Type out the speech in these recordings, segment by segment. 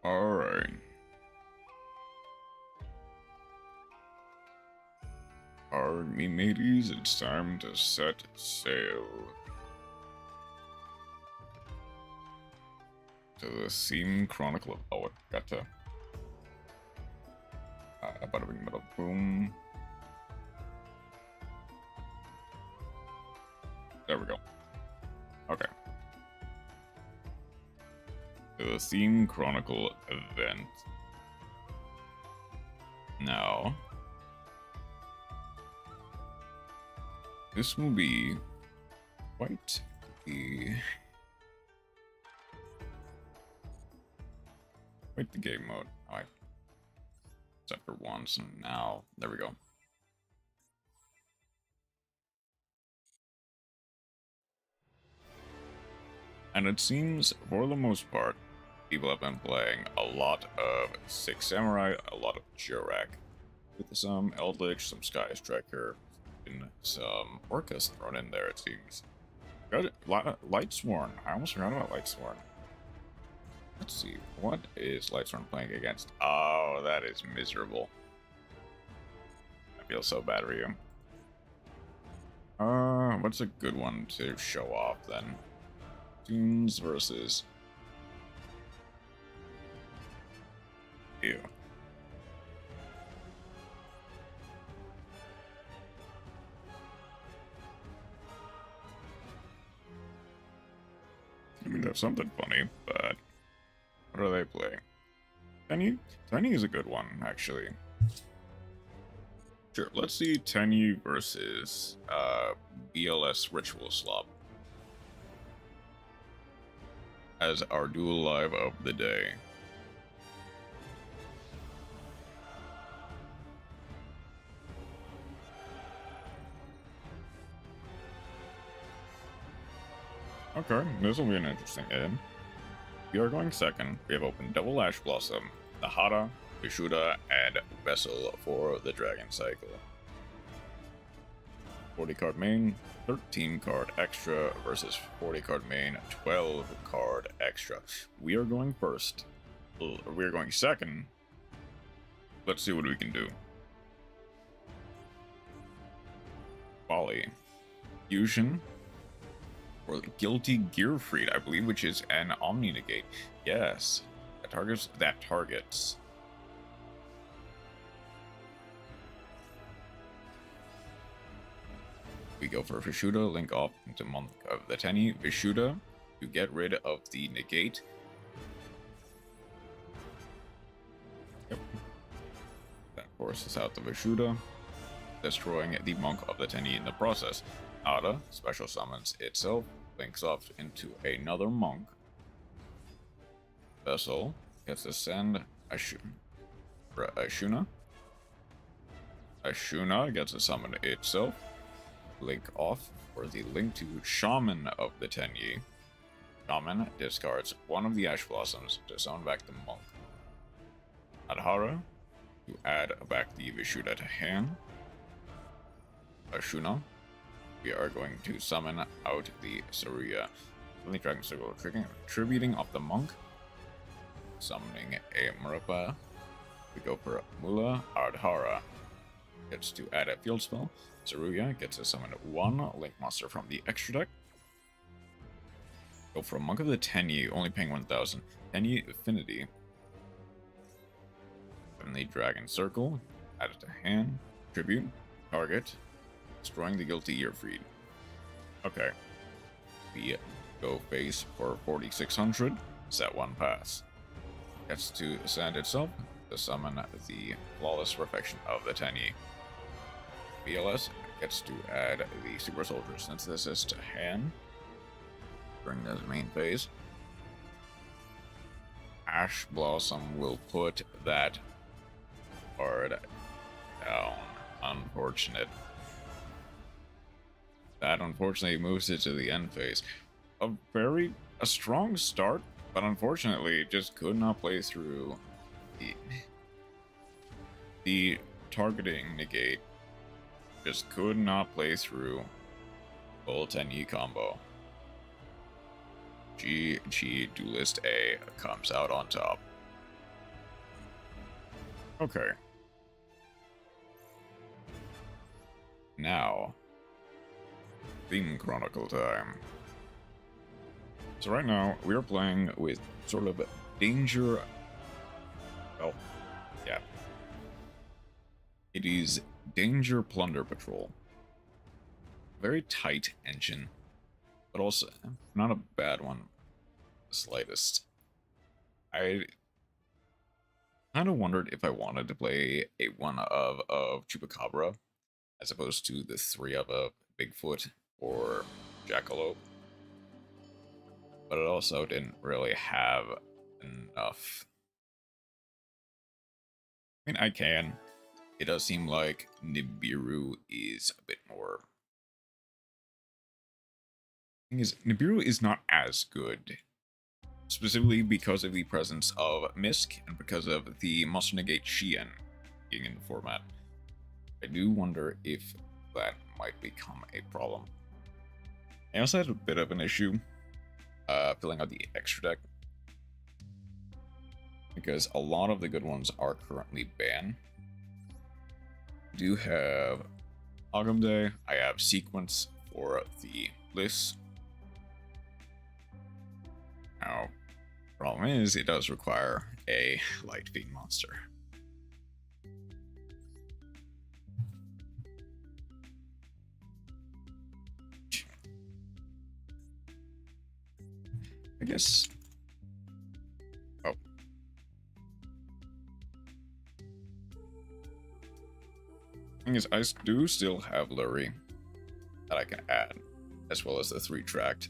Alright. Alright, me mateys, it's time to set sail. To the Scene Chronicle of... Oh, I got to... bada bing, bada boom. There we go. Okay. To the Scene Chronicle event. Now... this will be quite the game mode. Alright. Except for once, and now there we go. And it seems, for the most part, people have been playing a lot of Six Samurai, a lot of Jurak, with some Eldritch, some Sky Striker, and some Orcas thrown in there, it seems. Lightsworn. I almost forgot about Lightsworn. Let's see, what is Lightsworn playing against? Oh, that is miserable. I feel so bad for you. What's a good one to show off then? Tunes versus... Ew. I mean, that's something funny, but... what are they playing? Tenyi? Tenyi is a good one, actually. Sure, let's see Tenyi versus BLS Ritual Slop as our duel live of the day. Okay, this will be an interesting game. We are going second. We have opened Double Ash Blossom, Nahara, Vishuda, and Vessel for the Dragon Cycle. 40 card main, 13 card extra versus 40 card main, 12 card extra. We are going first. We are going second. Let's see what we can do. Volley. Fusion. Or Guilty Gearfried, I believe, which is an Omni Negate. Yes. That targets. We go for Vishuda, link off into Monk of the Tenyi. Vishuda to get rid of the negate. Yep. That forces out the Vishuda, destroying the Monk of the Tenyi in the process. Ada special summons itself, links off into another Monk. Vessel gets to send Ashuna. Ashuna gets to summon itself. Link off for the link to Shaman of the Tenyi. Shaman discards one of the Ash Blossoms to summon back the Monk. Adhara to add back the Vishuda to hand. Ashuna, we are going to summon out the Saruya. Only Dragon Circle tributing off the Monk. Summoning a Murapa. We go for Mula. Adhara gets to add a field spell. Saruya gets to summon one Link monster from the extra deck. Go for a Monk of the Tenyi, only paying 1,000. Tenyi Affinity. Summon the Dragon Circle. Add it to hand. Tribute. Target. Destroying the Guilty Gearfried. Okay. We go face for 4,600. Set one pass. Gets to send itself to summon the Flawless Perfection of the Tenyi. BLS gets to add the Super Soldier Synthesis to hand during this main phase. Ash Blossom will put that card down. Unfortunate. That unfortunately moves it to the end phase. A strong start, but unfortunately just could not play through the targeting negate. Just could not play through full Tenyi combo. GG Duelist A comes out on top. Okay. Now, Theme Chronicle time. So right now, we are playing with sort of danger... Well, yeah. It is Danger Plunder Patrol. Very tight engine, but also not a bad one, the slightest. I kind of wondered if I wanted to play a one of Chupacabra, as opposed to the three of a Bigfoot or Jackalope. But it also didn't really have enough. I mean, I can. It does seem like Nibiru is a bit more... Thing is, Nibiru is not as good. Specifically because of the presence of Misk and because of the Monster Negate Xian being in the format. I do wonder if that might become a problem. I also had a bit of an issue filling out the extra deck, because a lot of the good ones are currently banned. I do have Agumde, I have Sequence for the list. Now, problem is, it does require a Light Fiend monster. I guess... Oh. Thing is, I do still have Lurie that I can add, as well as the 3-tracked.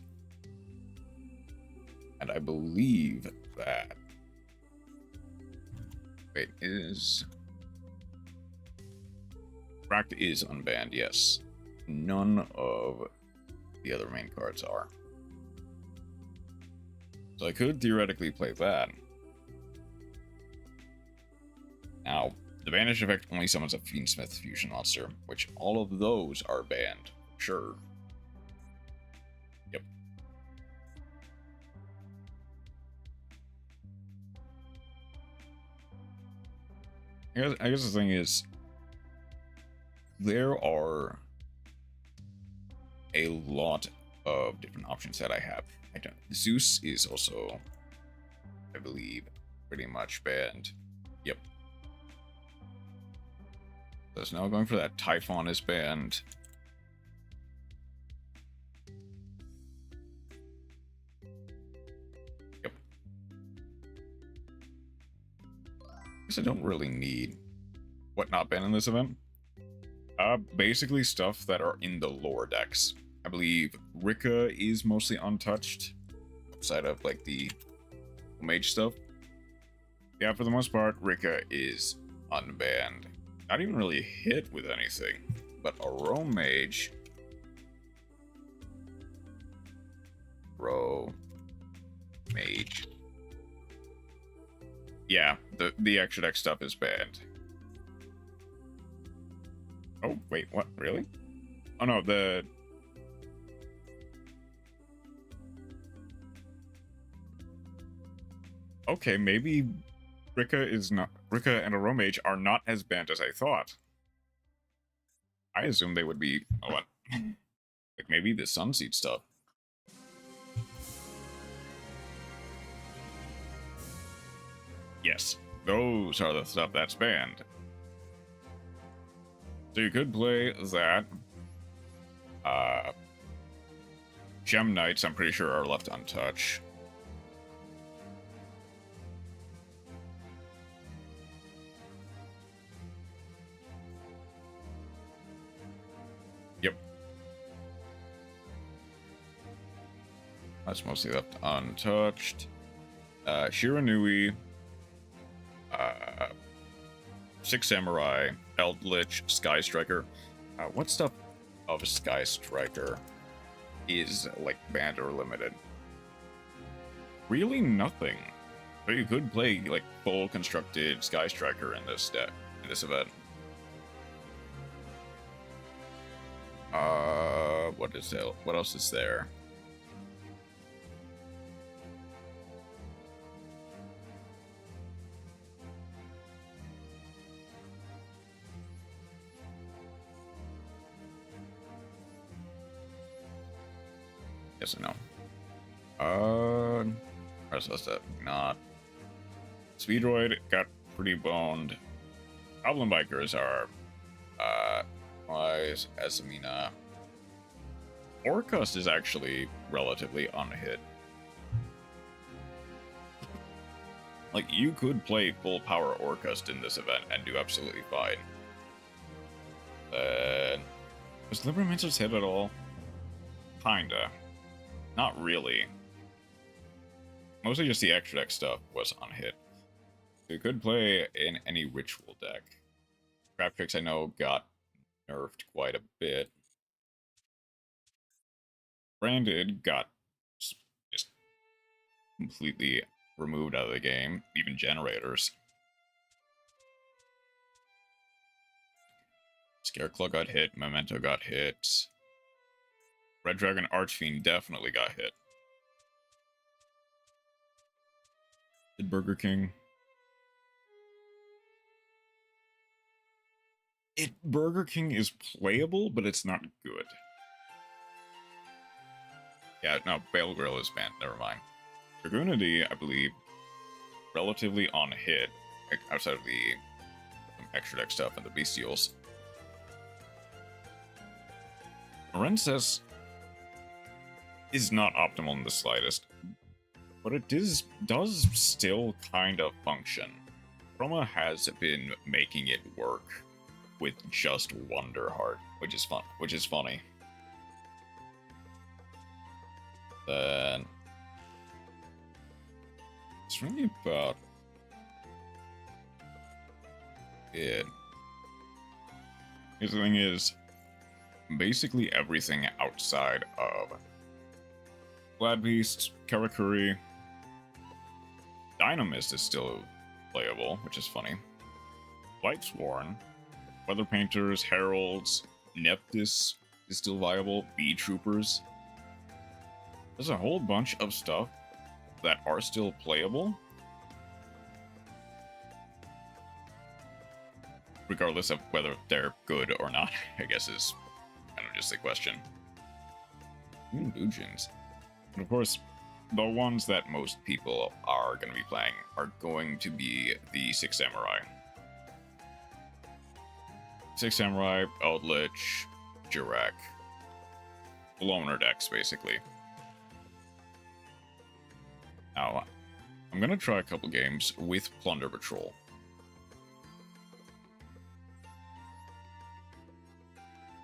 And I believe that... Wait, is... Tracked is unbanned, yes. None of the other main cards are. So I could theoretically play that. Now, the Banish effect only summons a Fiendsmith fusion monster, which all of those are banned. Sure. Yep. I guess the thing is, there are a lot of different options that I have. Zeus is also, I believe, pretty much banned. Yep. There's no going for that. Typhon is banned. Yep. I guess I don't really need what not banned in this event. Basically stuff that are in the lore decks. I believe Rika is mostly untouched, outside of like the mage stuff. Yeah, for the most part, Rika is unbanned. Not even really hit with anything, but a Rome mage. Mage. Yeah, the extra deck stuff is banned. Oh, wait, what? Really? Oh no, the... Okay, maybe Rika and a Romage are not as banned as I thought. I assumed they would be... Oh, what? Like maybe the Sunseed stuff. Yes, those are the stuff that's banned. So you could play that. Gem Knights, I'm pretty sure, are left untouched. Yep. That's mostly left untouched. Shiranui. 6 Samurai, Eldritch, Sky Striker. What stuff of Sky Striker is like banned or limited? Really nothing. But you could play like full constructed Sky Striker in this deck, in this event. What is it? What else is there? Yes or no? Rest of that, not. Speedroid got pretty boned. Goblin Bikers are, Wise, Esamina. Orcust is actually relatively unhit. Like, you could play full power Orcust in this event and do absolutely fine. Was Liberaminster's hit at all? Kinda. Not really. Mostly just the extra deck stuff was unhit. So you could play in any ritual deck. Crap Tricks I know got nerfed quite a bit. Branded got just completely removed out of the game, even generators. Scareclaw got hit, Memento got hit. Red Dragon Archfiend definitely got hit. Did Burger King? Burger King is playable, but it's not good. Yeah, no, Bale Grill is banned, never mind. Dragoonity, I believe, relatively on hit, outside of the extra deck stuff and the bestials. Lorenzus is not optimal in the slightest, but it does still kind of function. Chroma has been making it work with just Wonderheart, which is fun, which is funny. Then it's really about it. The thing is, basically everything outside of Glad Beast, Karakuri, Dynamist is still playable, which is funny. Lightsworn, Weather Painters, Heralds, Neptus is still viable, Bee Troopers. There's a whole bunch of stuff that are still playable, regardless of whether they're good or not, I guess is kind of just the question. Illusions. And of course, the ones that most people are going to be playing are going to be the Six Samurai. Six Samurai, Eldritch, Jirek. Loner decks, basically. Now, I'm going to try a couple games with Plunder Patrol.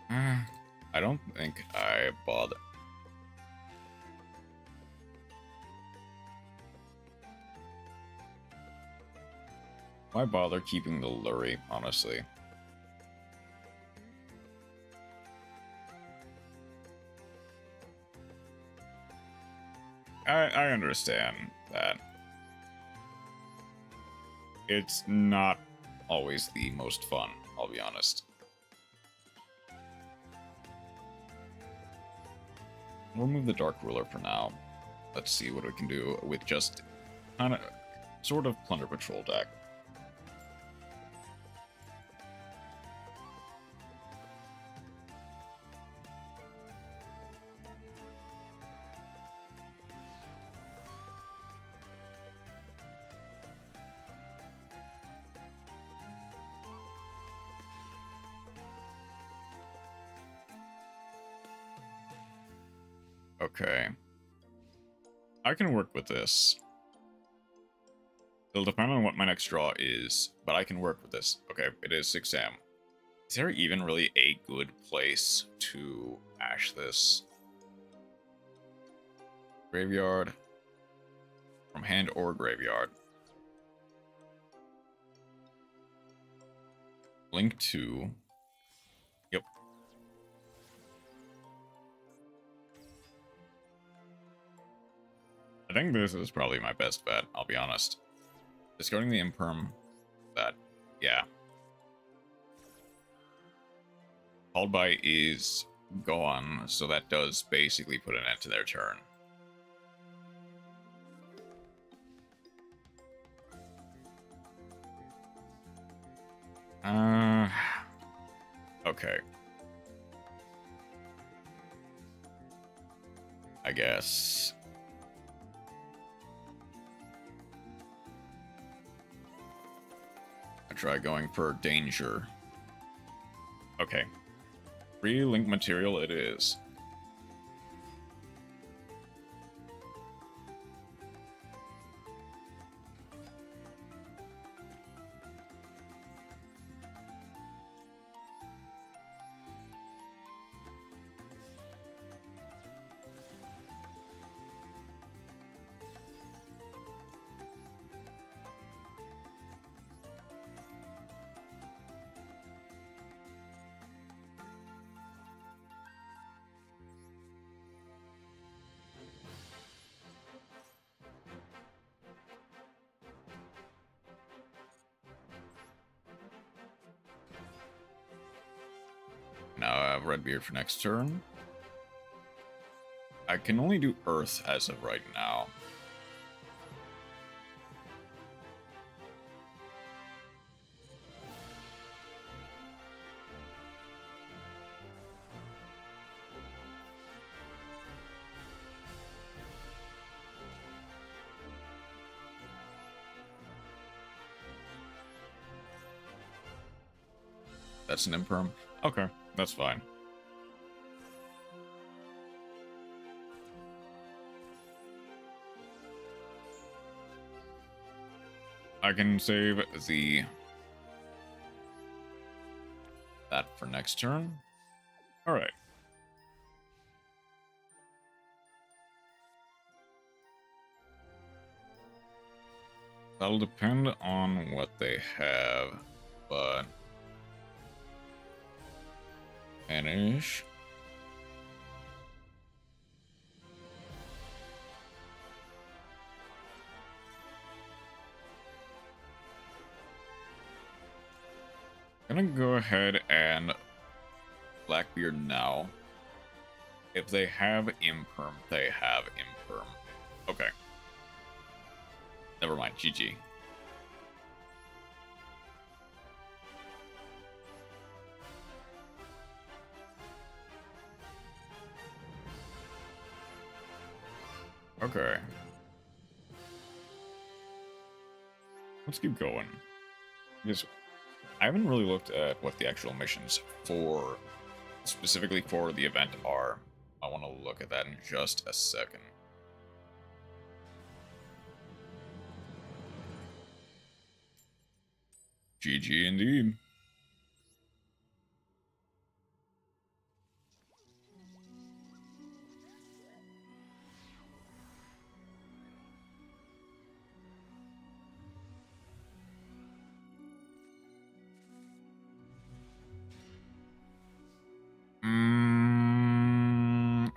I don't think I bother. Why bother keeping the Lurie, honestly? I understand that. It's not always the most fun, I'll be honest. We'll remove the Dark Ruler for now. Let's see what we can do with just kind of sort of Plunder Patrol deck. Okay. I can work with this. It'll depend on what my next draw is, but I can work with this. Okay, it is 6 Sam. Is there even really a good place to ash this? Graveyard. From hand or graveyard. Link 2. Yep. I think this is probably my best bet, I'll be honest. Discarding the Imperm, that, yeah. Called by is gone, so that does basically put an end to their turn. Okay. I guess. I try going for danger. Okay. Free link material it is. Now I have Redbeard for next turn. I can only do Earth as of right now. That's an imperm? Okay, that's fine. I can save that for next turn. Alright. That'll depend on what they have, but finish. I'm gonna go ahead and Blackbeard now. If they have imperm, they have imperm. Okay. Never mind, GG. Okay. Let's keep going. Because I haven't really looked at what the actual missions for, specifically for the event are. I want to look at that in just a second. GG indeed.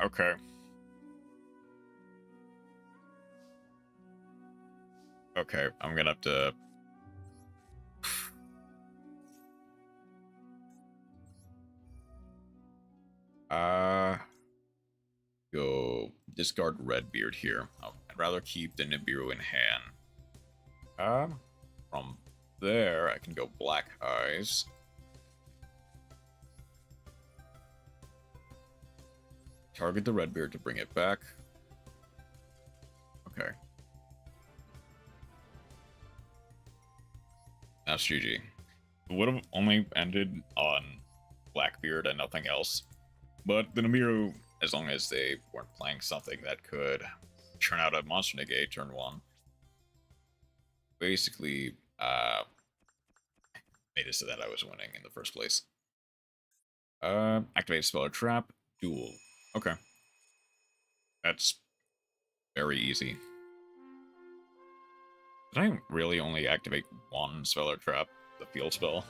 Okay. Okay, I'm gonna have to... Go discard Redbeard here. I'd rather keep the Nibiru in hand. From there, I can go Black Eyes. Target the Redbeard to bring it back. Okay. That's GG. It would have only ended on Blackbeard and nothing else. But the Nibiru, as long as they weren't playing something that could turn out a monster negate turn 1, basically made it so that I was winning in the first place. Activate spell or trap, duel. Okay. That's very easy. Did I really only activate one spell or trap, the field spell?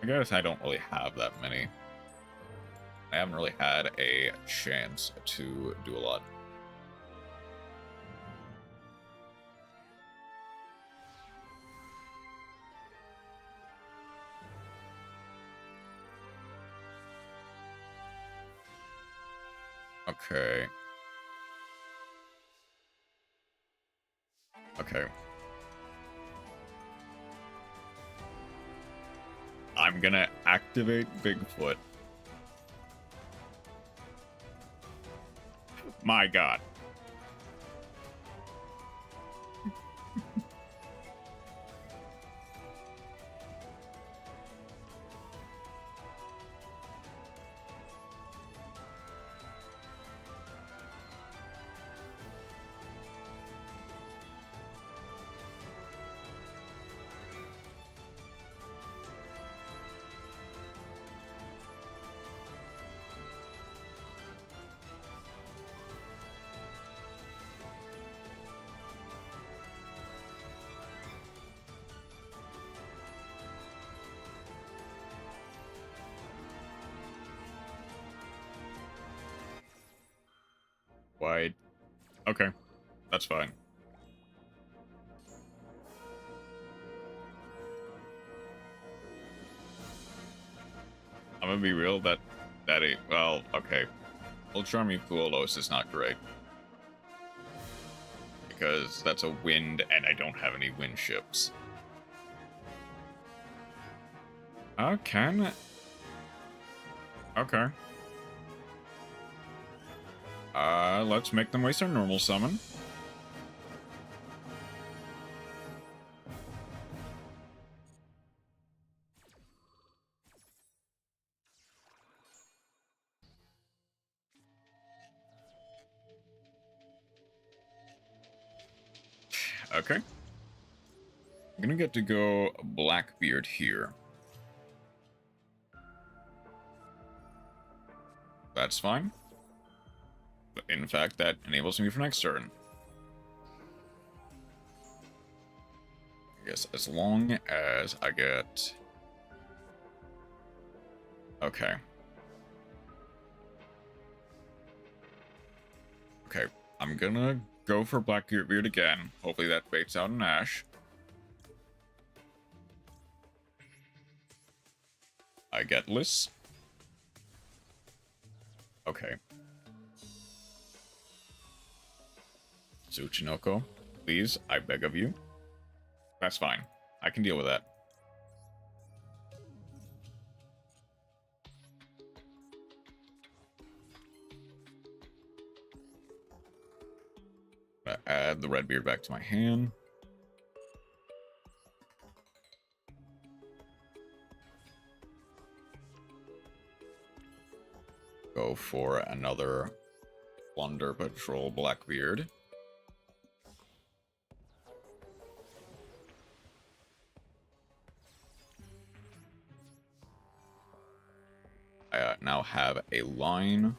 I guess I don't really have that many. I haven't really had a chance to do a lot. Okay. Okay. I'm gonna activate Bigfoot. My god. Wide. Okay, that's fine. I'm gonna be real, that ain't, well, okay. Ultrami Puolos is not great. Because that's a wind, and I don't have any wind ships. Okay. Okay. Let's make them waste their normal summon. Okay. I'm gonna get to go Blackbeard here. That's fine. But in fact, that enables me for next turn. I guess as long as I get... Okay. Okay, I'm gonna go for Blackbeard again. Hopefully that baits out an Ash. I get Liss. Okay. Tsuchinoko, please, I beg of you. That's fine. I can deal with that. Add the Redbeard back to my hand. Go for another Plunder Patrol Blackbeard. I now have a line.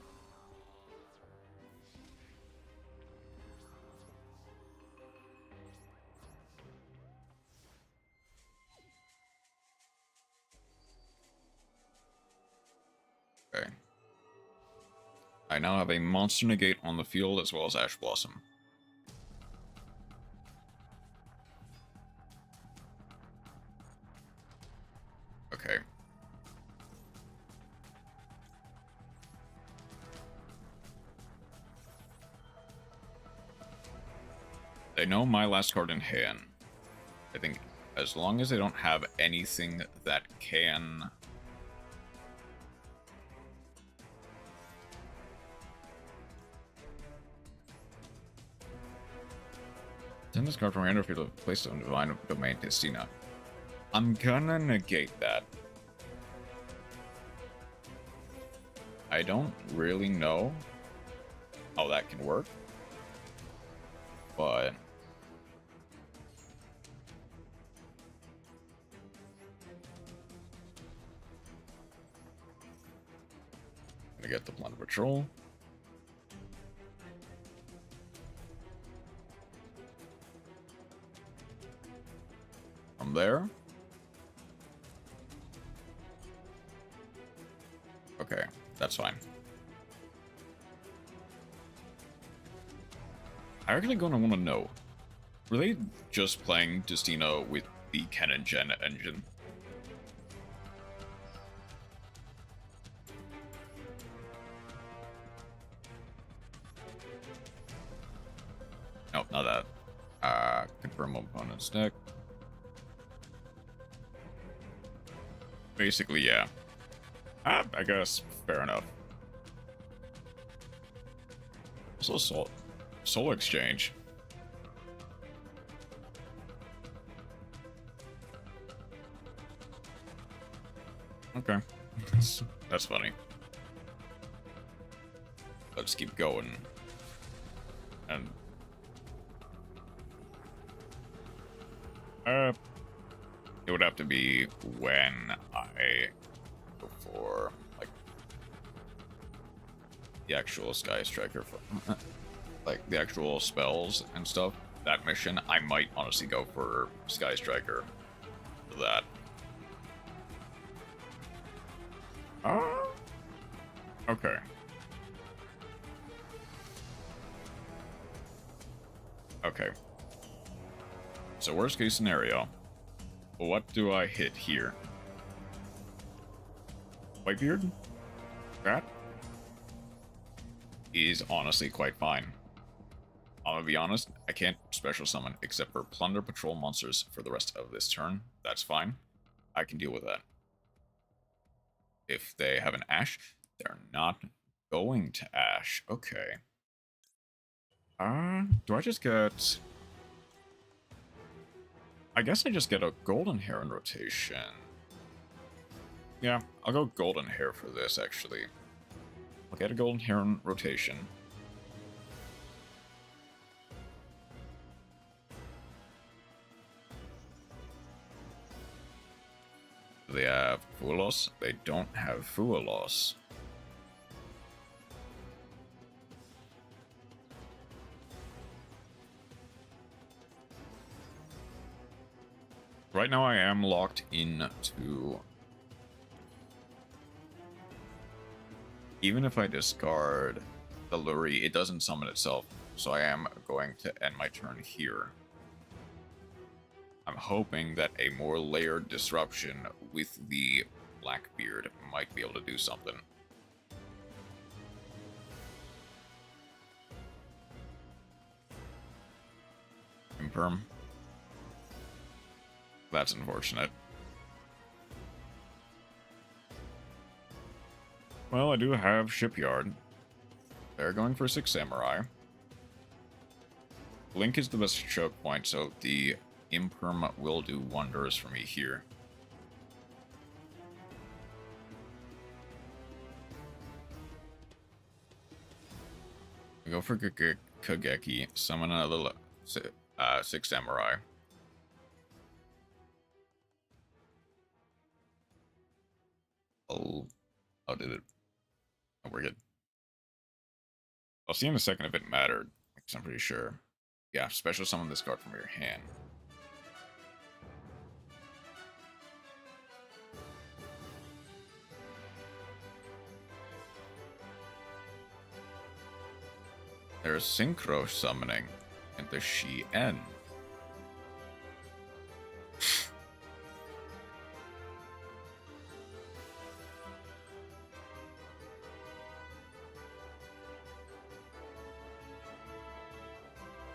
Okay. I now have a Monster Negate on the field as well as Ash Blossom. Okay. They know my last card in hand. I think as long as they don't have anything that can... Send this card from hand or field to place on Divine Domain Destina. I'm gonna negate that. I don't really know how that can work, but I'm gonna get the Plunder Patrol. From there. Okay, that's fine. I'm actually gonna want to know, were they just playing Destina with the Canon Gen engine? Nope, not that. Confirm opponent's deck. Basically, yeah. I guess, fair enough. Also, soul exchange. Okay, that's funny. Let's keep going. And it would have to be when I go for like the actual Sky Striker, for, like the actual spells and stuff. That mission, I might honestly go for Sky Striker for that. Okay. Okay. So worst case scenario, what do I hit here? Whitebeard? That is honestly quite fine. I'm gonna be honest, I can't special summon except for Plunder Patrol monsters for the rest of this turn. That's fine. I can deal with that. If they have an Ash, they're not going to Ash. Okay. Do I just get... I guess I just get a golden hair in rotation. Yeah, I'll go golden hair for this, actually. I'll get a golden hair in rotation. They have Fuelos. They don't have Fuelos. Right now I am locked into... Even if I discard the Luri, it doesn't summon itself, so I am going to end my turn here. I'm hoping that a more layered disruption with the Blackbeard might be able to do something. Imperm. That's unfortunate. Well, I do have Shipyard. They're going for 6 Samurai. Link is the best choke point, so the Imperm will do wonders for me here. I go for Kageki, summon another 6 Samurai. Oh, did it? Oh, we're good. I'll see in a second if it mattered, because I'm pretty sure. Yeah, special summon this card from your hand. There's synchro summoning into Shi-En.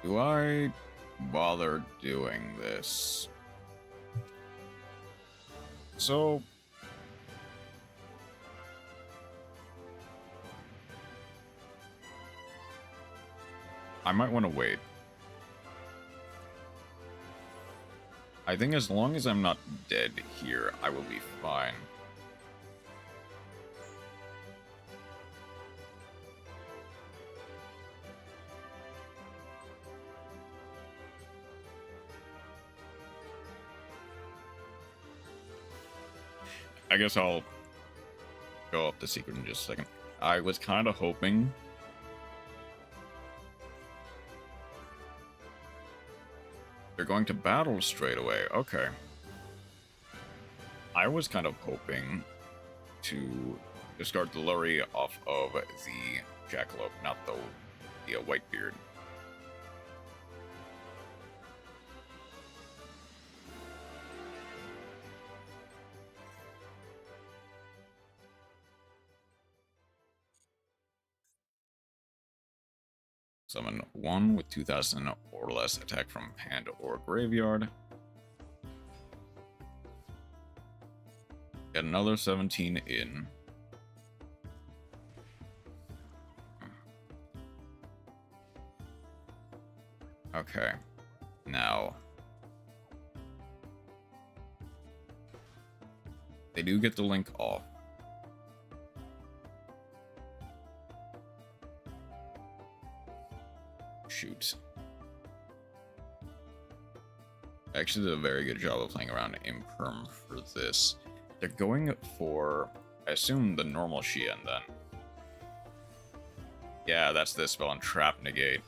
Do I bother doing this? So... I might want to wait. I think as long as I'm not dead here, I will be fine. I guess I'll go up the secret in just a second. I was kind of hoping... They're going to battle straight away. Okay. I was kind of hoping to discard the Luri off of the Jackalope, not the Whitebeard. Summon 1 with 2,000 or less attack from hand or graveyard. Get another 17 in. Okay. Now, they do get the link off. Shoot. I actually did a very good job of playing around Imperm for this. They're going for, I assume, the normal Shien then. Yeah, that's this spell and Trap Negate.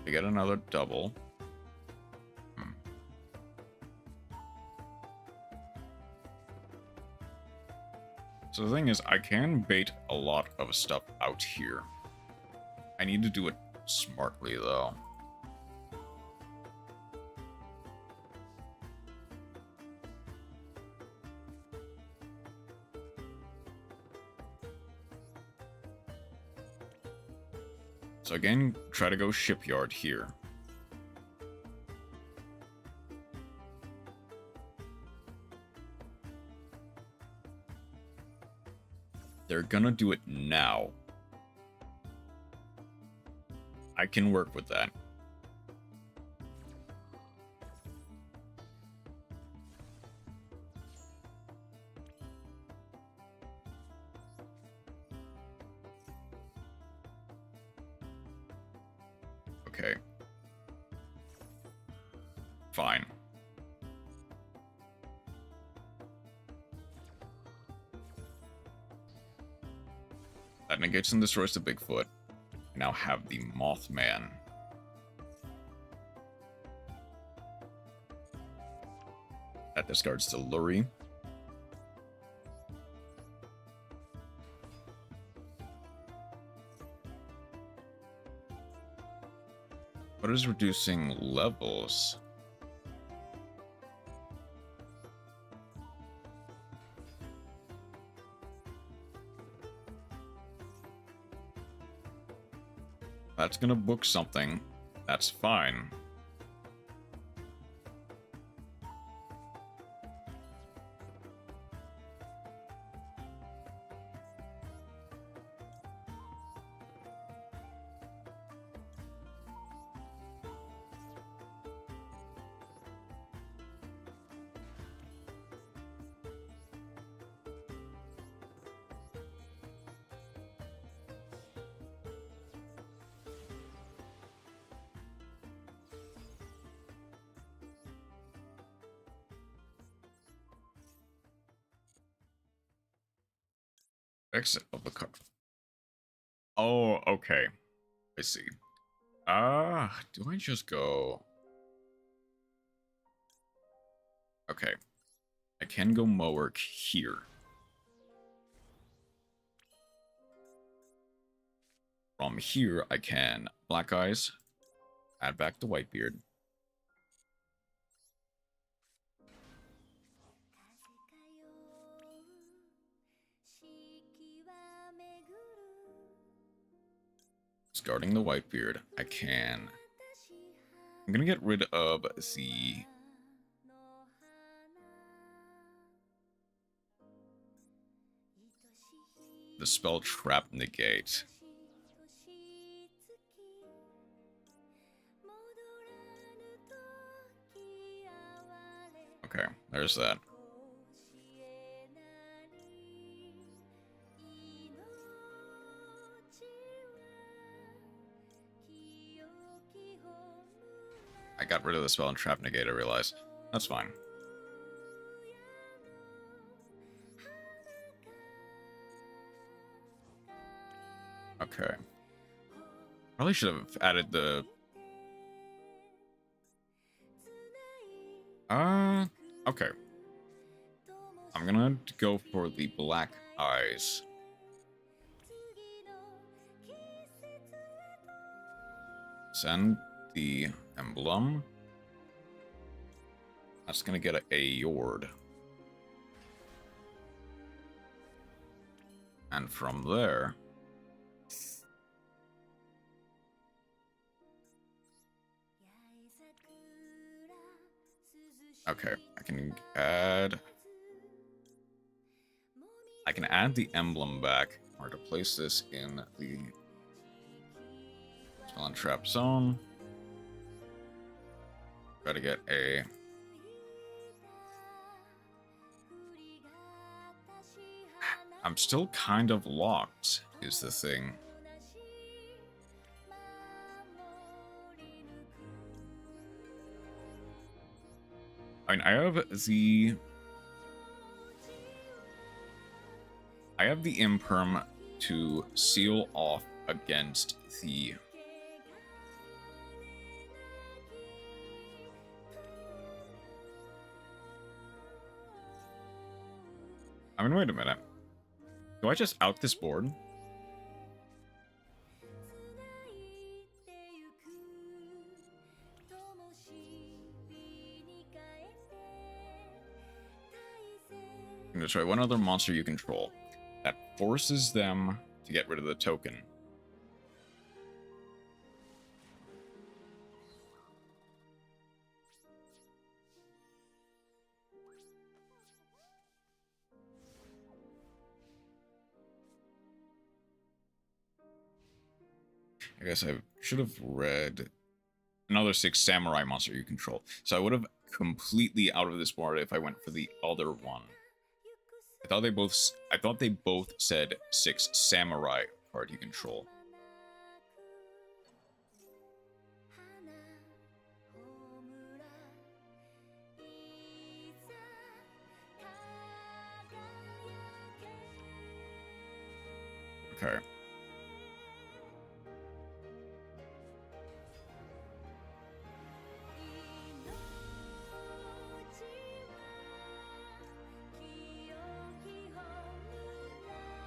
They get another double. So the thing is, I can bait a lot of stuff out here. I need to do it smartly, though. So again, try to go Shipyard here. They're gonna do it now. I can work with that. Okay. Fine. That negates and destroys the Bigfoot. I now have the Mothman. That discards the Lurie. What is reducing levels? That's gonna book something. That's fine. Exit of the card. Oh, okay. I see. Do I just go? Okay. I can go Mowerk here. From here, I can Black Eyes, add back the Whitebeard. Discarding the Whitebeard, I can... I'm gonna get rid of the spell Trap Negate. Okay, there's that. I got rid of the spell and Trap Negate, I realize. That's fine. Okay. Probably should have added the... Okay. I'm gonna go for the Black Eyes. Send the emblem. That's gonna get a Yord. And from there... Okay, I can add... I can add the emblem back, or to place this in the spell and trap zone. Try to get a... I'm still kind of locked, is the thing. I mean, I have the imperm to seal off against the... I mean, wait a minute. Do I just out this board? I'm gonna try one other monster you control. That forces them to get rid of the token. I guess I should have read another 6 samurai monster you control. So I would have completely out of this board if I went for the other one. I thought they both said 6 samurai card you control. Okay.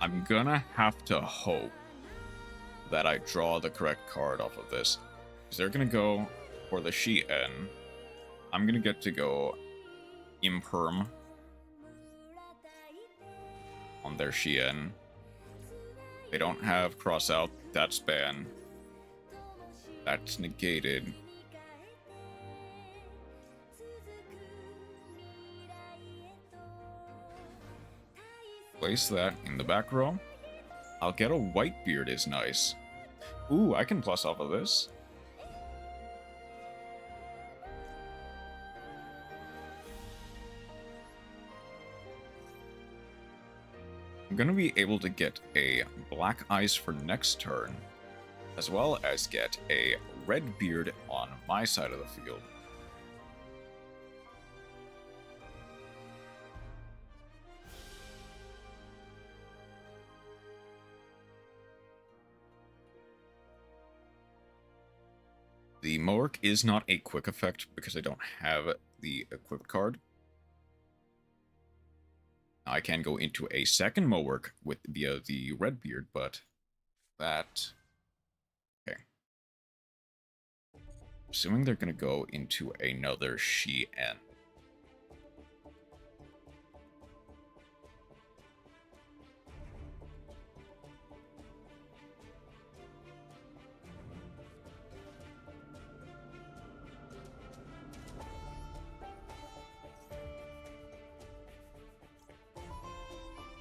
I'm gonna have to hope that I draw the correct card off of this. Because they're gonna go for the Shien. I'm gonna get to go Imperm on their Shien. They don't have cross out, that's banned. That's negated. Place that in the back row. I'll get a Whitebeard is nice. Ooh, I can plus off of this. I'm gonna be able to get a Black Eyes for next turn, as well as get a Redbeard on my side of the field. The Moark is not a quick effect because I don't have the equipped card. I can go into a second Moark via the Redbeard, but that... Okay. Assuming they're going to go into another Shien.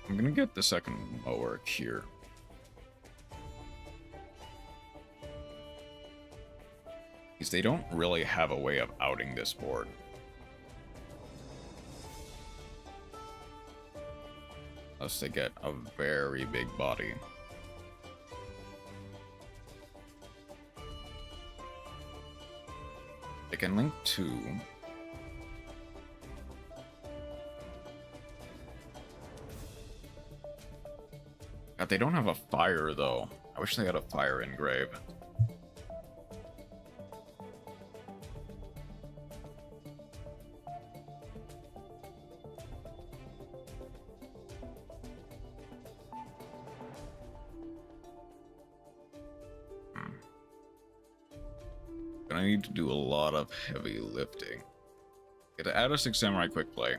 I'm gonna get the second Moark here. Because they don't really have a way of outing this board. Unless they get a very big body. They can link to... God, they don't have a fire, though. I wish they had a fire engrave. Gonna need to do a lot of heavy lifting. Get to add a 6 samurai quick play.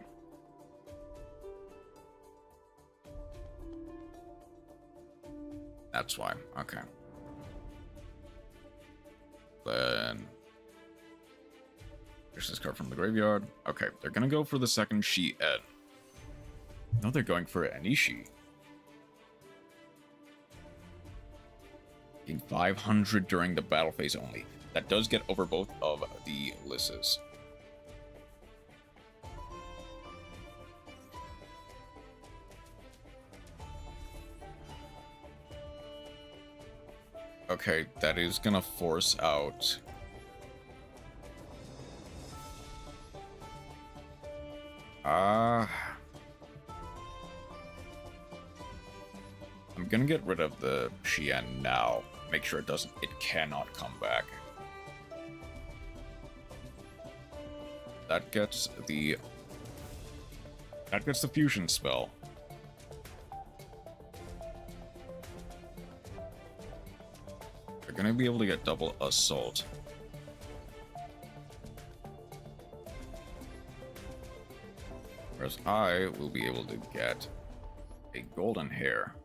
That's why. Okay. Then there's this card from the graveyard. Okay, they're gonna go for the second Shien. No, they're going for Anishi. Taking 500 during the battle phase only. That does get over both of the Lysses. Okay, that is gonna force out... I'm gonna get rid of the Xian now. Make sure it cannot come back. That gets the fusion spell. They're gonna be able to get double assault. Whereas I will be able to get a golden hair.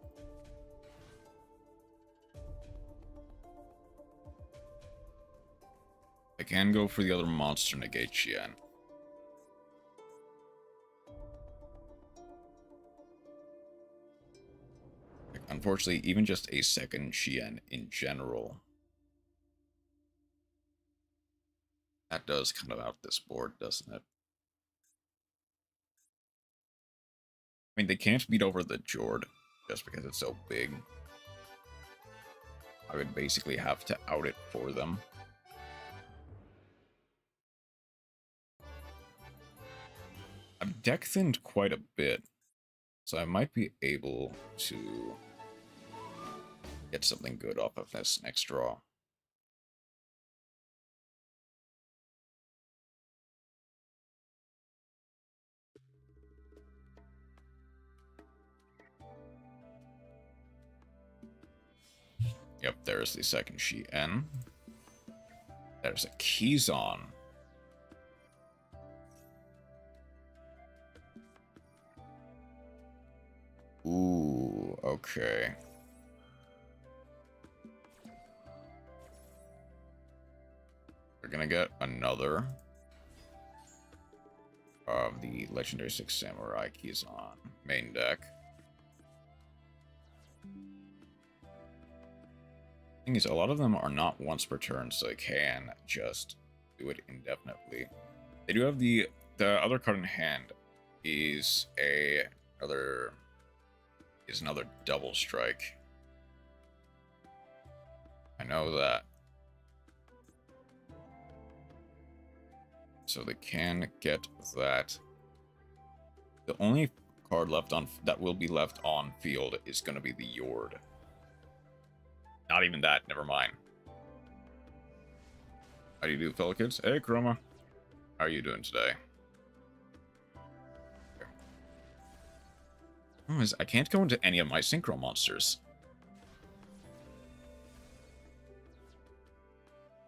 I can go for the other monster negate Xian. Unfortunately, even just a second Xian in general. That does kind of out this board, doesn't it? I mean, they can't beat over the Jord just because it's so big. I would basically have to out it for them. I've deck thinned quite a bit, so I might be able to get something good off of this next draw. Yep, there's the second Xian. There's a Keyzon. Ooh, okay. We're gonna get another of the Legendary 6 Samurai Keyzon main deck. Thing is, a lot of them are not once per turn, so they can just do it indefinitely. They do have the other card in hand is another double strike. I know that. So they can get that. The only card left on that will be left on field is going to be the Yord. Not even that, never mind. How do you do, fellow kids? Hey, Chroma. How are you doing today? I can't go into any of my synchro monsters.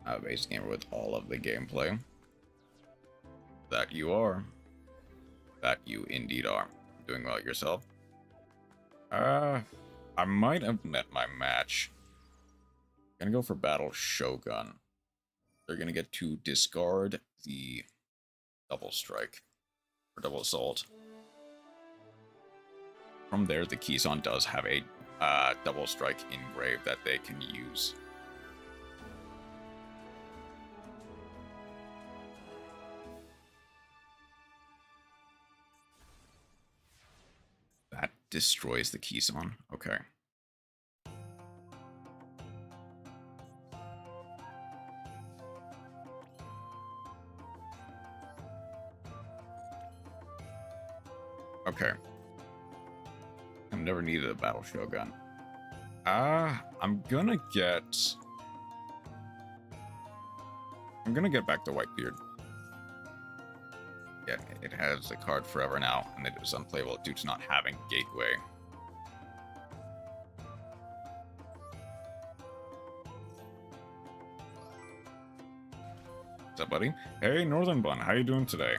A base gamer with all of the gameplay. That you are. That you indeed are. Doing well yourself. I might have met my match. Gonna go for Battle Shogun. They're gonna get to discard the double strike. Or double assault. From there, the Keyzon does have a double strike engraved that they can use. That destroys the Keyzon. Okay. Okay. I've never needed a Battle Shogun. I'm gonna get back to Whitebeard. Yeah, it has the card forever now, and it is unplayable due to not having Gateway. What's up, buddy? Hey, Northern Bun, how you doing today?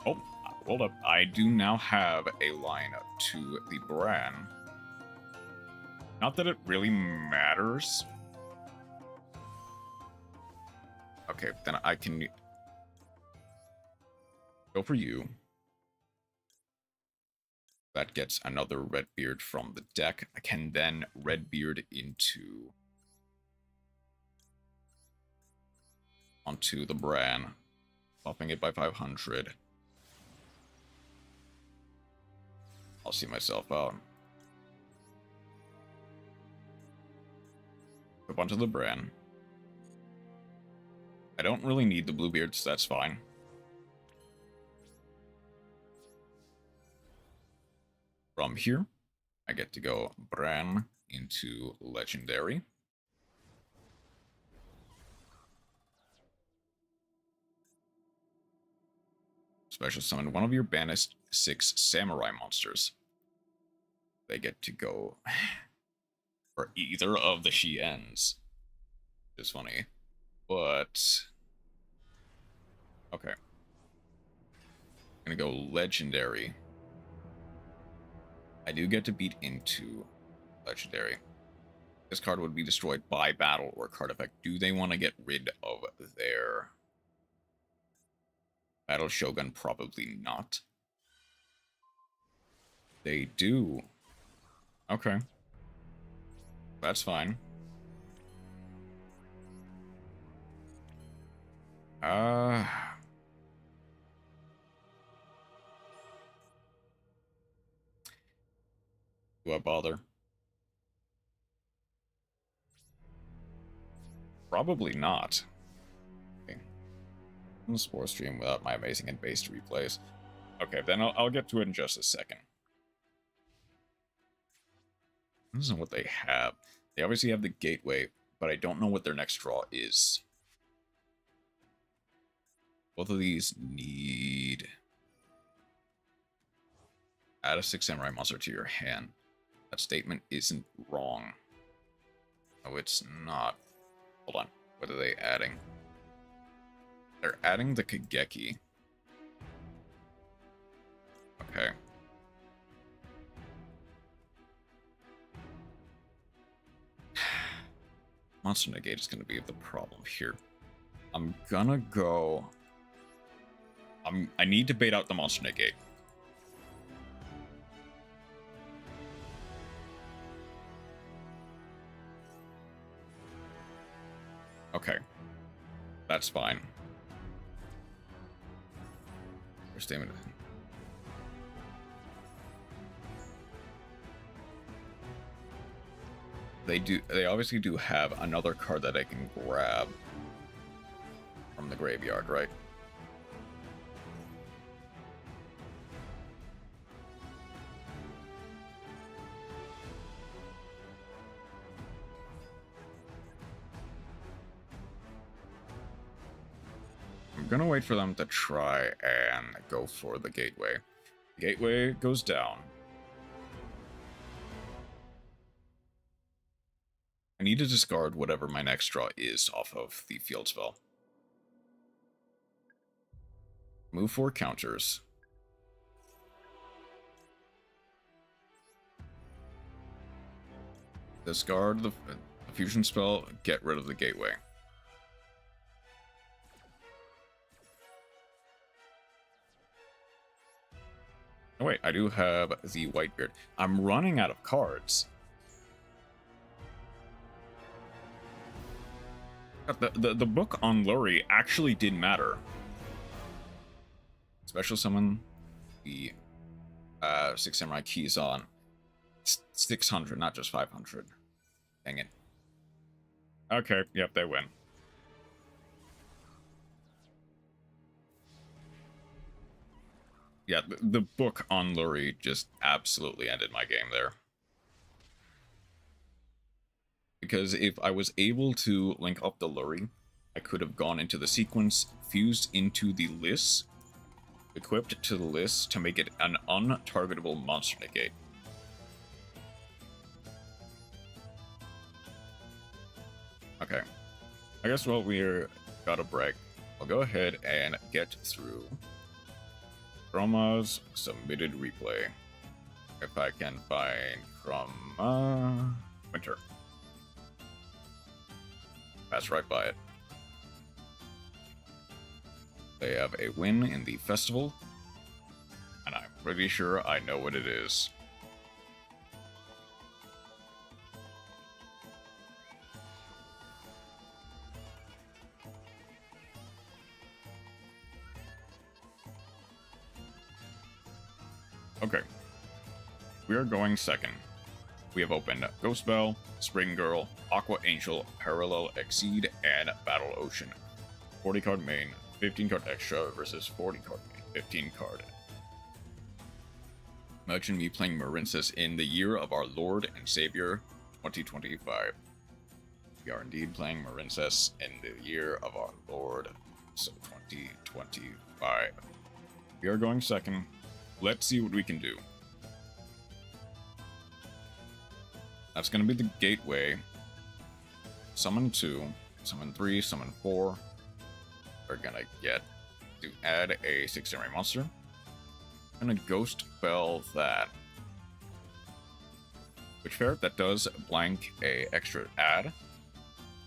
Oh, hold up. I do now have a line to the Bran. Not that it really matters. Okay, then I can go for you. That gets another Redbeard from the deck. I can then Redbeard into onto the Bran, buffing it by 500. I'll see myself out. Up onto the Bran. I don't really need the Bluebeards, so that's fine. From here, I get to go Bran into Legendary. Special summon one of your banished 6 samurai monsters. They get to go for either of the Shiens. It's funny. But okay. I'm gonna go Legendary. I do get to beat into Legendary. This card would be destroyed by battle or card effect. Do they want to get rid of their Battle Shogun? Probably not. They do. Okay. That's fine. Do I bother? Probably not. Okay. I'm Spore Stream without my amazing and based replays. Okay, then I'll get to it in just a second. This isn't what they have. They obviously have the Gateway, but I don't know what their next draw is. Both of these need... Add a 6 samurai monster to your hand. That statement isn't wrong. No, it's not. Hold on. What are they adding? They're adding the Kageki. Okay. Monster Negate is going to be the problem here. I'm gonna go... I need to bait out the Monster Negate. Okay. That's fine. There's stamina. They obviously do have another card that I can grab from the graveyard, right? I'm gonna wait for them to try and go for the Gateway. The Gateway goes down. I need to discard whatever my next draw is off of the field spell. Move 4 counters. Discard the fusion spell, get rid of the Gateway. Oh wait, I do have the Whitebeard. I'm running out of cards. The book on Lurie actually did matter. Special summon the 6 samurai keys on 600, not just 500. Dang it. Okay, yep, they win. Yeah, the book on Lurie just absolutely ended my game there. Because if I was able to link up the Lurie, I could have gone into the sequence, fused into the list, equipped to the list to make it an untargetable monster negate. Okay. I guess while we're got a break, I'll go ahead and get through Chroma's submitted replay. If I can find Chroma Winter. Pass right by it. They have a win in the festival, and I'm pretty sure I know what it is. Okay. We are going second. We have opened Ghost Bell, Spring Girl, Aqua Angel, Parallel Exceed, and Battle Ocean. 40 card main, 15 card extra versus 40 card main, 15 card. Imagine me playing Marincess in the year of our Lord and Savior, 2025. We are indeed playing Marincess in the year of our Lord, so 2025. We are going second. Let's see what we can do. That's going to be the gateway. Summon 2, summon 3, summon 4. We're going to get to add a 6-area monster. I'm going to Ghost Bell that. Which fair, that does blank a extra add.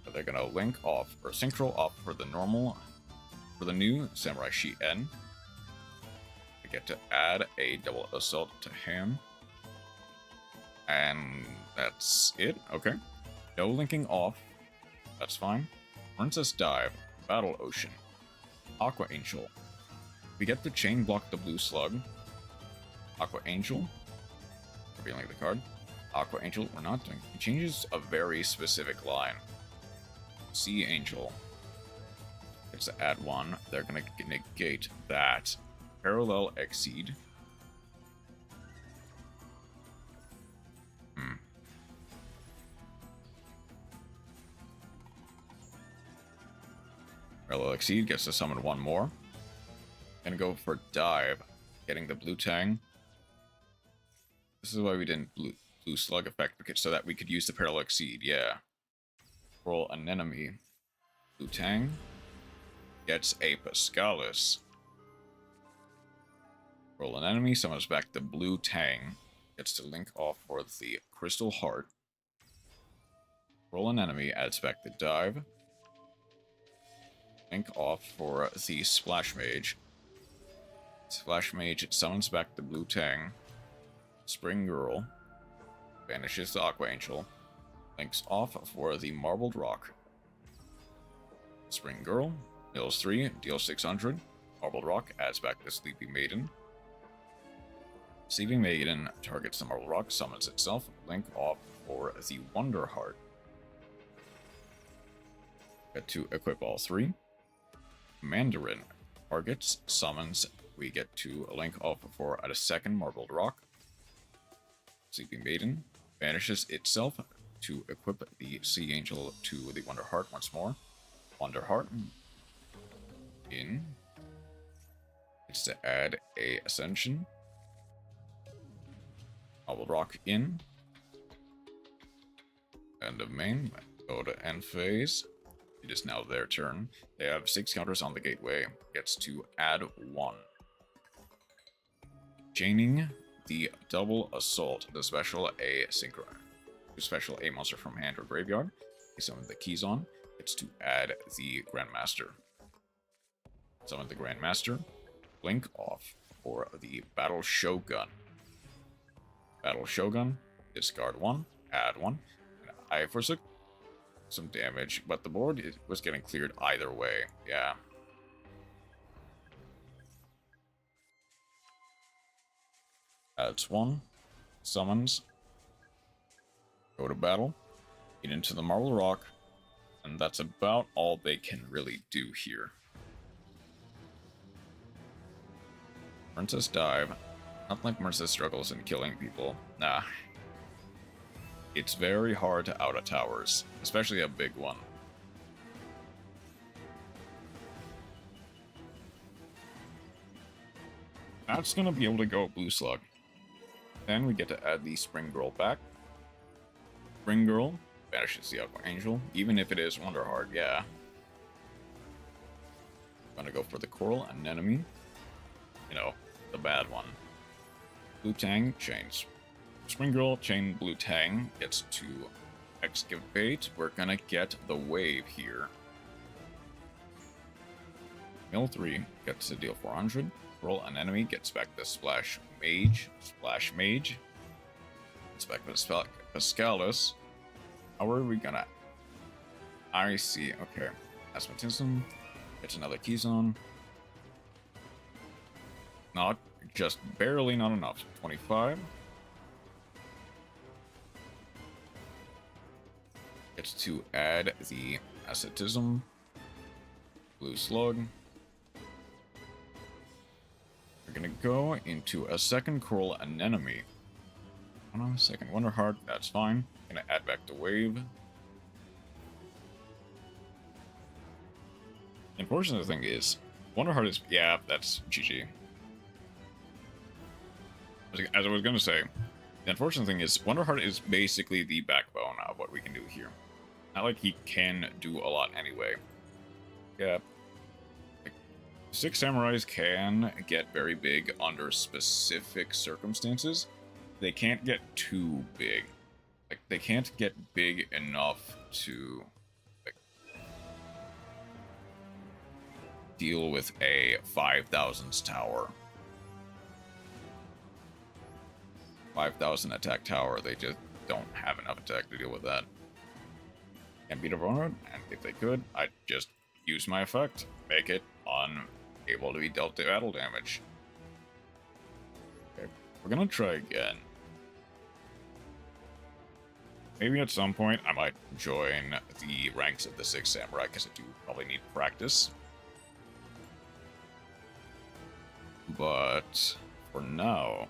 But they're going to link off, or synchro off for the normal, for the new Samurai Shi N. I get to add a double assault to him. And that's it. Okay. No linking off. That's fine. Princess Dive. Battle Ocean. Aqua Angel. We get to chain block the blue slug. Aqua Angel. Revealing the card. Aqua Angel. We're not doing. He changes a very specific line. Sea Angel. It's to add 1. They're going to negate that. Parallel Exceed. Parallel Exceed gets to summon 1 more. Gonna go for Dive, getting the blue tang. This is why we didn't blue slug effect, because so that we could use the Parallel Exceed, yeah. Roll an enemy. Blue tang. Gets a Pascalis. Roll an enemy, summons back the blue tang. Gets to link off for the Crystal Heart. Roll an enemy, adds back the Dive. Link off for the Splash Mage. Splash Mage summons back the blue tang. Spring Girl. Banishes the Aqua Angel. Links off for the Marbled Rock. Spring Girl. Mills 3, deals 600. Marbled Rock adds back the Sleepy Maiden. Sleeping Maiden targets the Marble Rock, summons itself. Link off for the Wonder Heart. Get to equip all 3. Mandarin targets, summons. We get to link off for a second Marbled Rock. Sleeping Maiden banishes itself to equip the Sea Angel to the Wonder Heart once more. Wonder Heart in. It's to add a Ascension. Marbled Rock in. End of main. Go to end phase. It is now their turn. They have 6 counters on the gateway. Gets to add 1. Chaining the double assault, the special A synchro. Special A monster from hand or graveyard. They summon the keys on. It's to add the Grandmaster. Summon the Grandmaster. Blink off for the Battle Shogun. Battle Shogun. Discard 1. Add 1. And I forsook some damage, but the board was getting cleared either way. Yeah. Adds 1. Summons. Go to battle. Get into the Marble Rock. And that's about all they can really do here. Princess Dive. Not like Princess struggles in killing people. Nah. It's very hard to out of towers, especially a big one. That's gonna be able to go Blue Slug. Then we get to add the Spring Girl back. Spring Girl banishes the Aqua Angel, even if it is Wonder Heart, yeah. Gonna go for the Coral Anemone. You know, the bad one. Blue Tang chains. Spring Girl chain Blue Tang gets to excavate. We're gonna get the wave here. Mill 3 gets to deal 400. Roll an enemy, gets back the Splash Mage. Splash Mage. Gets back the Pascalis. How are we gonna... I see, okay. Asthmatism. Gets another Keyzone. Not just barely not enough. 25. Gets to add the asceticism. Blue slug. We're gonna go into a second coral anemone. Hold on a second. Wonder Heart, that's fine. Gonna add back the wave. Unfortunate thing is, Wonder Heart is, yeah, that's GG. As I was gonna say, the unfortunate thing is, Wonder Heart is basically the backbone of what we can do here. Not like he can do a lot anyway. Yeah. Like, Six Samurais can get very big under specific circumstances. They can't get too big. Like, they can't get big enough to like, deal with a 5,000s tower. 5,000 attack tower, they just don't have enough attack to deal with that. Can't beat a Vulnerable, and if they could, I'd just use my effect, make it unable to be dealt battle damage. Okay, we're gonna try again. Maybe at some point I might join the ranks of the Six Samurai, because I do probably need practice. But for now,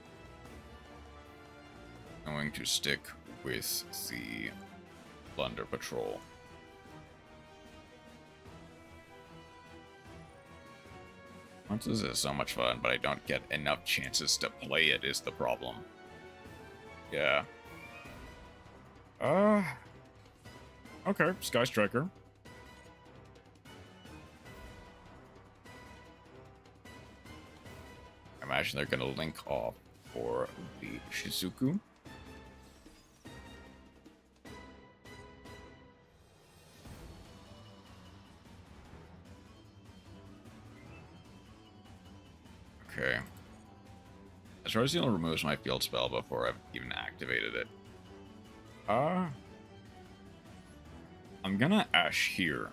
I'm going to stick with the Plunder Patrol. This is so much fun, but I don't get enough chances to play it is the problem. Yeah. Okay, Sky Striker. I imagine they're gonna link off for the Shizuku. Okay. Azraziel removes my field spell before I've even activated it. I'm gonna Ash here.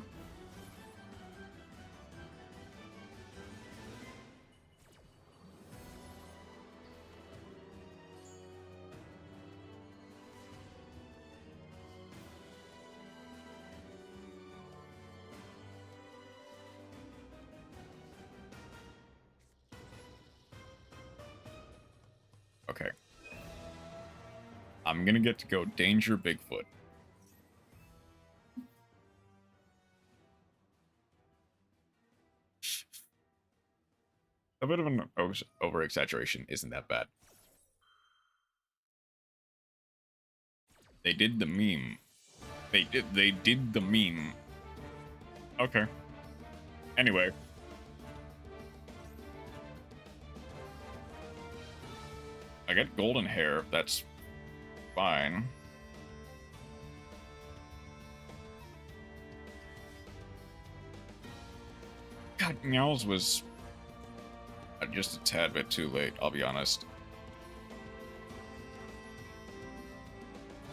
Okay. I'm gonna get to go Danger Bigfoot. A bit of an over-exaggeration isn't that bad. They did the meme. They did the meme. Okay. Anyway. I get golden hair, that's fine. God, Meows was just a tad bit too late, I'll be honest.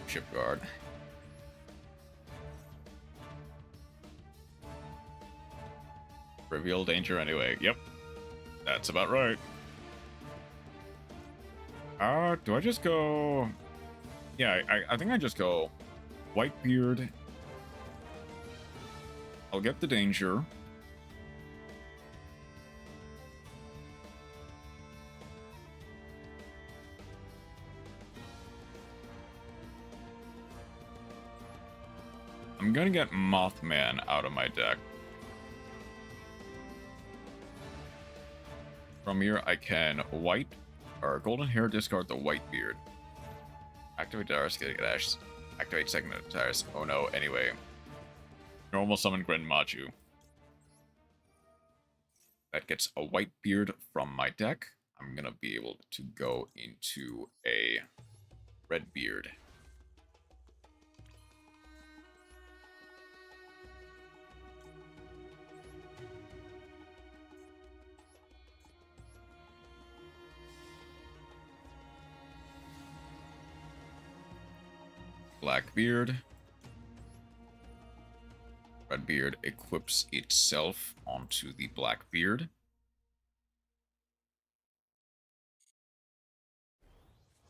Ship guard. Reveal danger anyway. Yep. That's about right. Do I just go... Yeah, I think I just go Whitebeard. I'll get the danger. I'm gonna get Mothman out of my deck. From here, I can white or golden hair, discard the Whitebeard. Activate Darius, get Ash. Activate second Darius. Oh no, anyway. Normal summon Gren Maju. That gets a Whitebeard from my deck. I'm gonna be able to go into a Redbeard. Blackbeard. Redbeard equips itself onto the Blackbeard.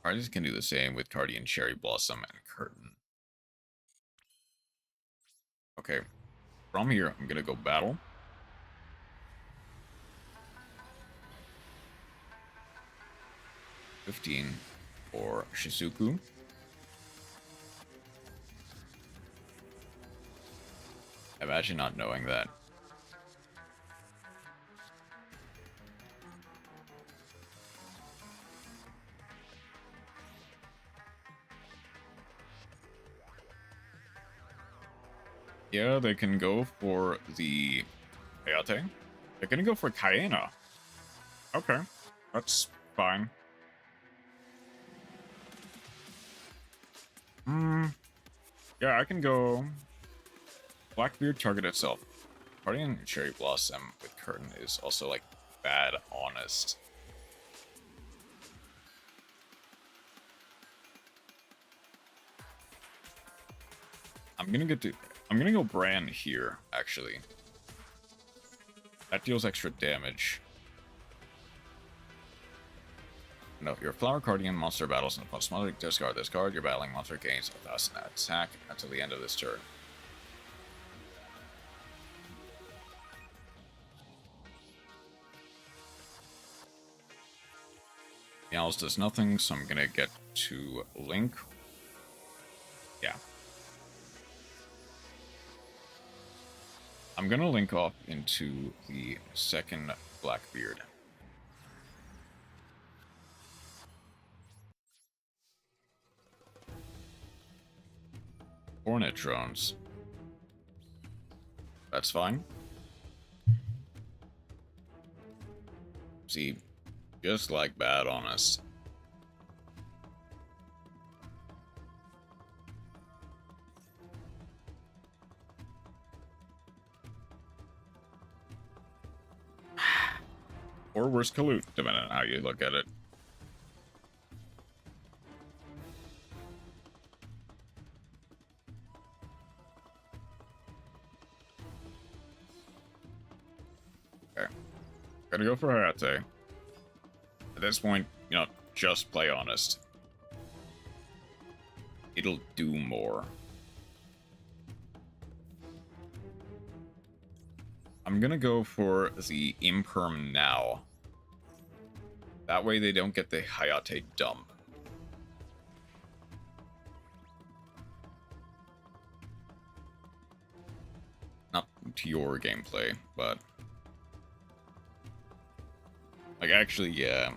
Artists can do the same with Cardian Cherry Blossom and Curtain. Okay, from here, I'm gonna go battle. $15 for Shizuku. Imagine not knowing that. Yeah, they can go for the Hayate. They're gonna go for Kaena. Okay, that's fine. Yeah, I can go Blackbeard target itself. Guardian Cherry Blossom with Curtain is also like bad honest. I'm gonna go Bran here, actually. That deals extra damage. No, your Flower Guardian monster battles and upon smothering discard this card, your battling monster gains 1,000 attack until the end of this turn. Meows does nothing, so I'm gonna get to Link. Yeah. I'm gonna link off into the second Blackbeard. Hornet drones. That's fine. See, just like bad honest. Or worse, Kalut, depending on how you look at it. Okay. Gotta go for Hayate. At this point, you know, just play honest. It'll do more. I'm gonna go for the Imperm now. That way they don't get the Hayate dump. Not to your gameplay, but... like, actually, yeah.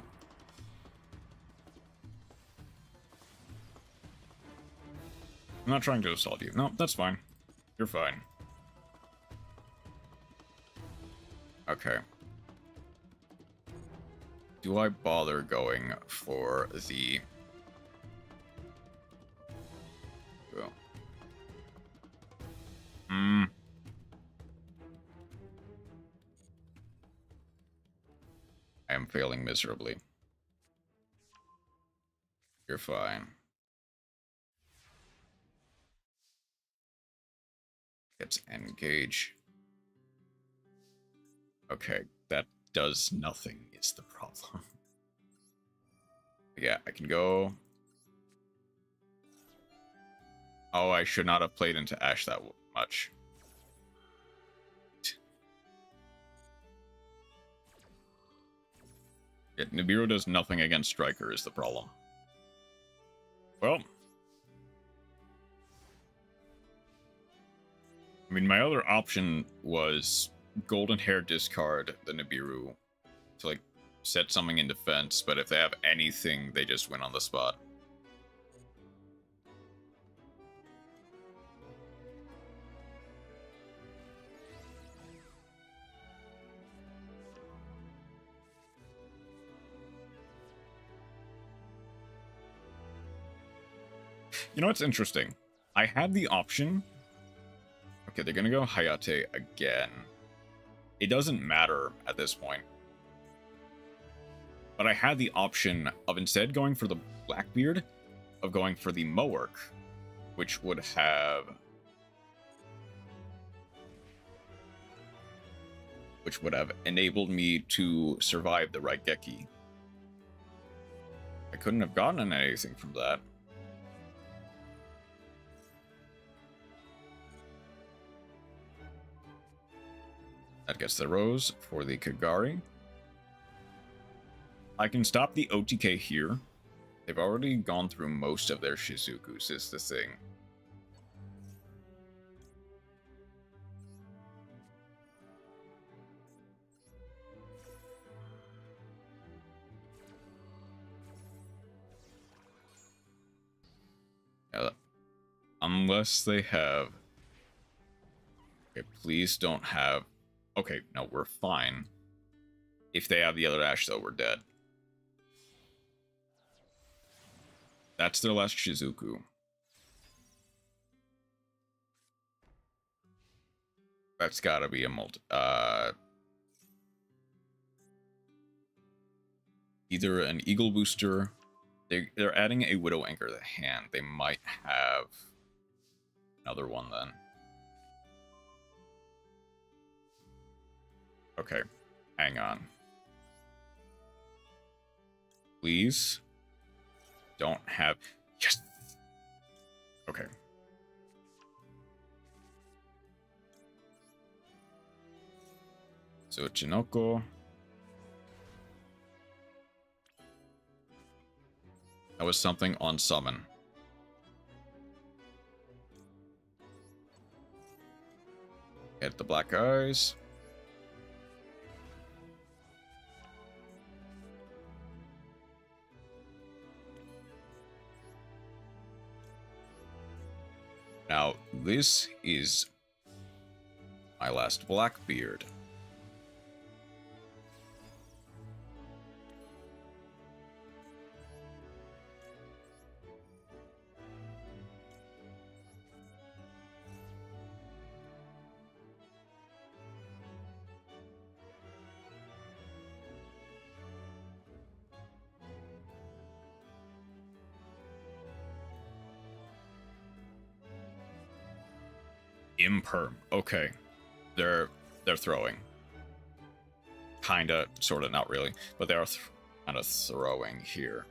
I'm not trying to assault you. No, that's fine. You're fine. Okay. Do I bother going for the... well. I am failing miserably. You're fine. Let's engage. Okay, that does nothing is the problem. Yeah, I can go... oh, I should not have played into Ash that much. Yeah, Nibiru does nothing against Striker is the problem. Well... I mean, my other option was Golden Hair discard the Nibiru to, like, set something in defense, but if they have anything, they just win on the spot. You know what's interesting? I had the option... okay, they're gonna go Hayate again. It doesn't matter at this point. But I had the option of instead going for the Blackbeard, of going for the Moark, which would have... which would have enabled me to survive the Raigeki. I couldn't have gotten anything from that. That gets the rose for the Kagari. I can stop the OTK here. They've already gone through most of their Shizukus, is the thing. Yeah, unless they have... Okay, please don't have... Okay, no, we're fine. If they have the other Ash, though, we're dead. That's their last Shizuku. That's gotta be a either an Eagle Booster. They're adding a Widow Anchor to the hand. They might have another one then. Okay, hang on. Please don't have... Yes! Okay. So, Chinoko. That was something on summon. Get the black eyes. Now, this is my last Blackbeard. Imperm. Okay. They're throwing. Kinda, sorta, not really. But they are kind of throwing here.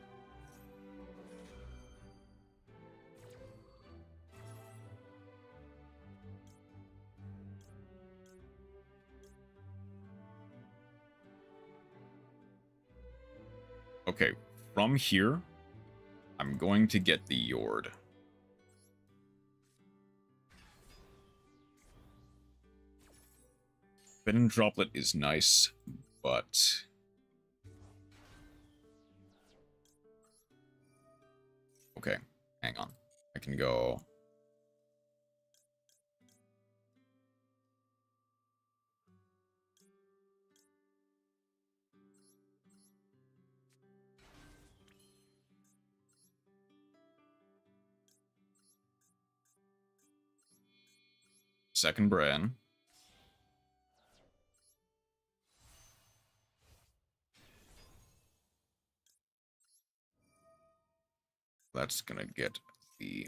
Okay, from here, I'm going to get the Yord. Venom Droplet is nice, but... Okay, hang on. I can go... Second Bran. That's gonna get the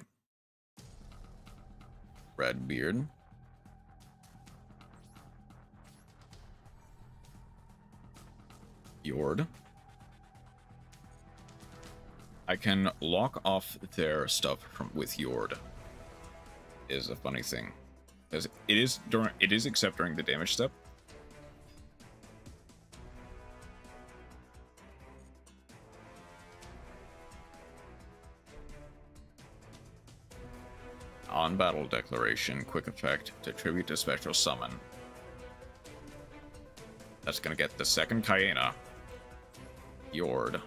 red beard. Yord. I can lock off their stuff with Yord. Is a funny thing. Because it is except during the damage step. On battle declaration, quick effect to tribute to special summon. That's gonna get the second Hyena. Yord.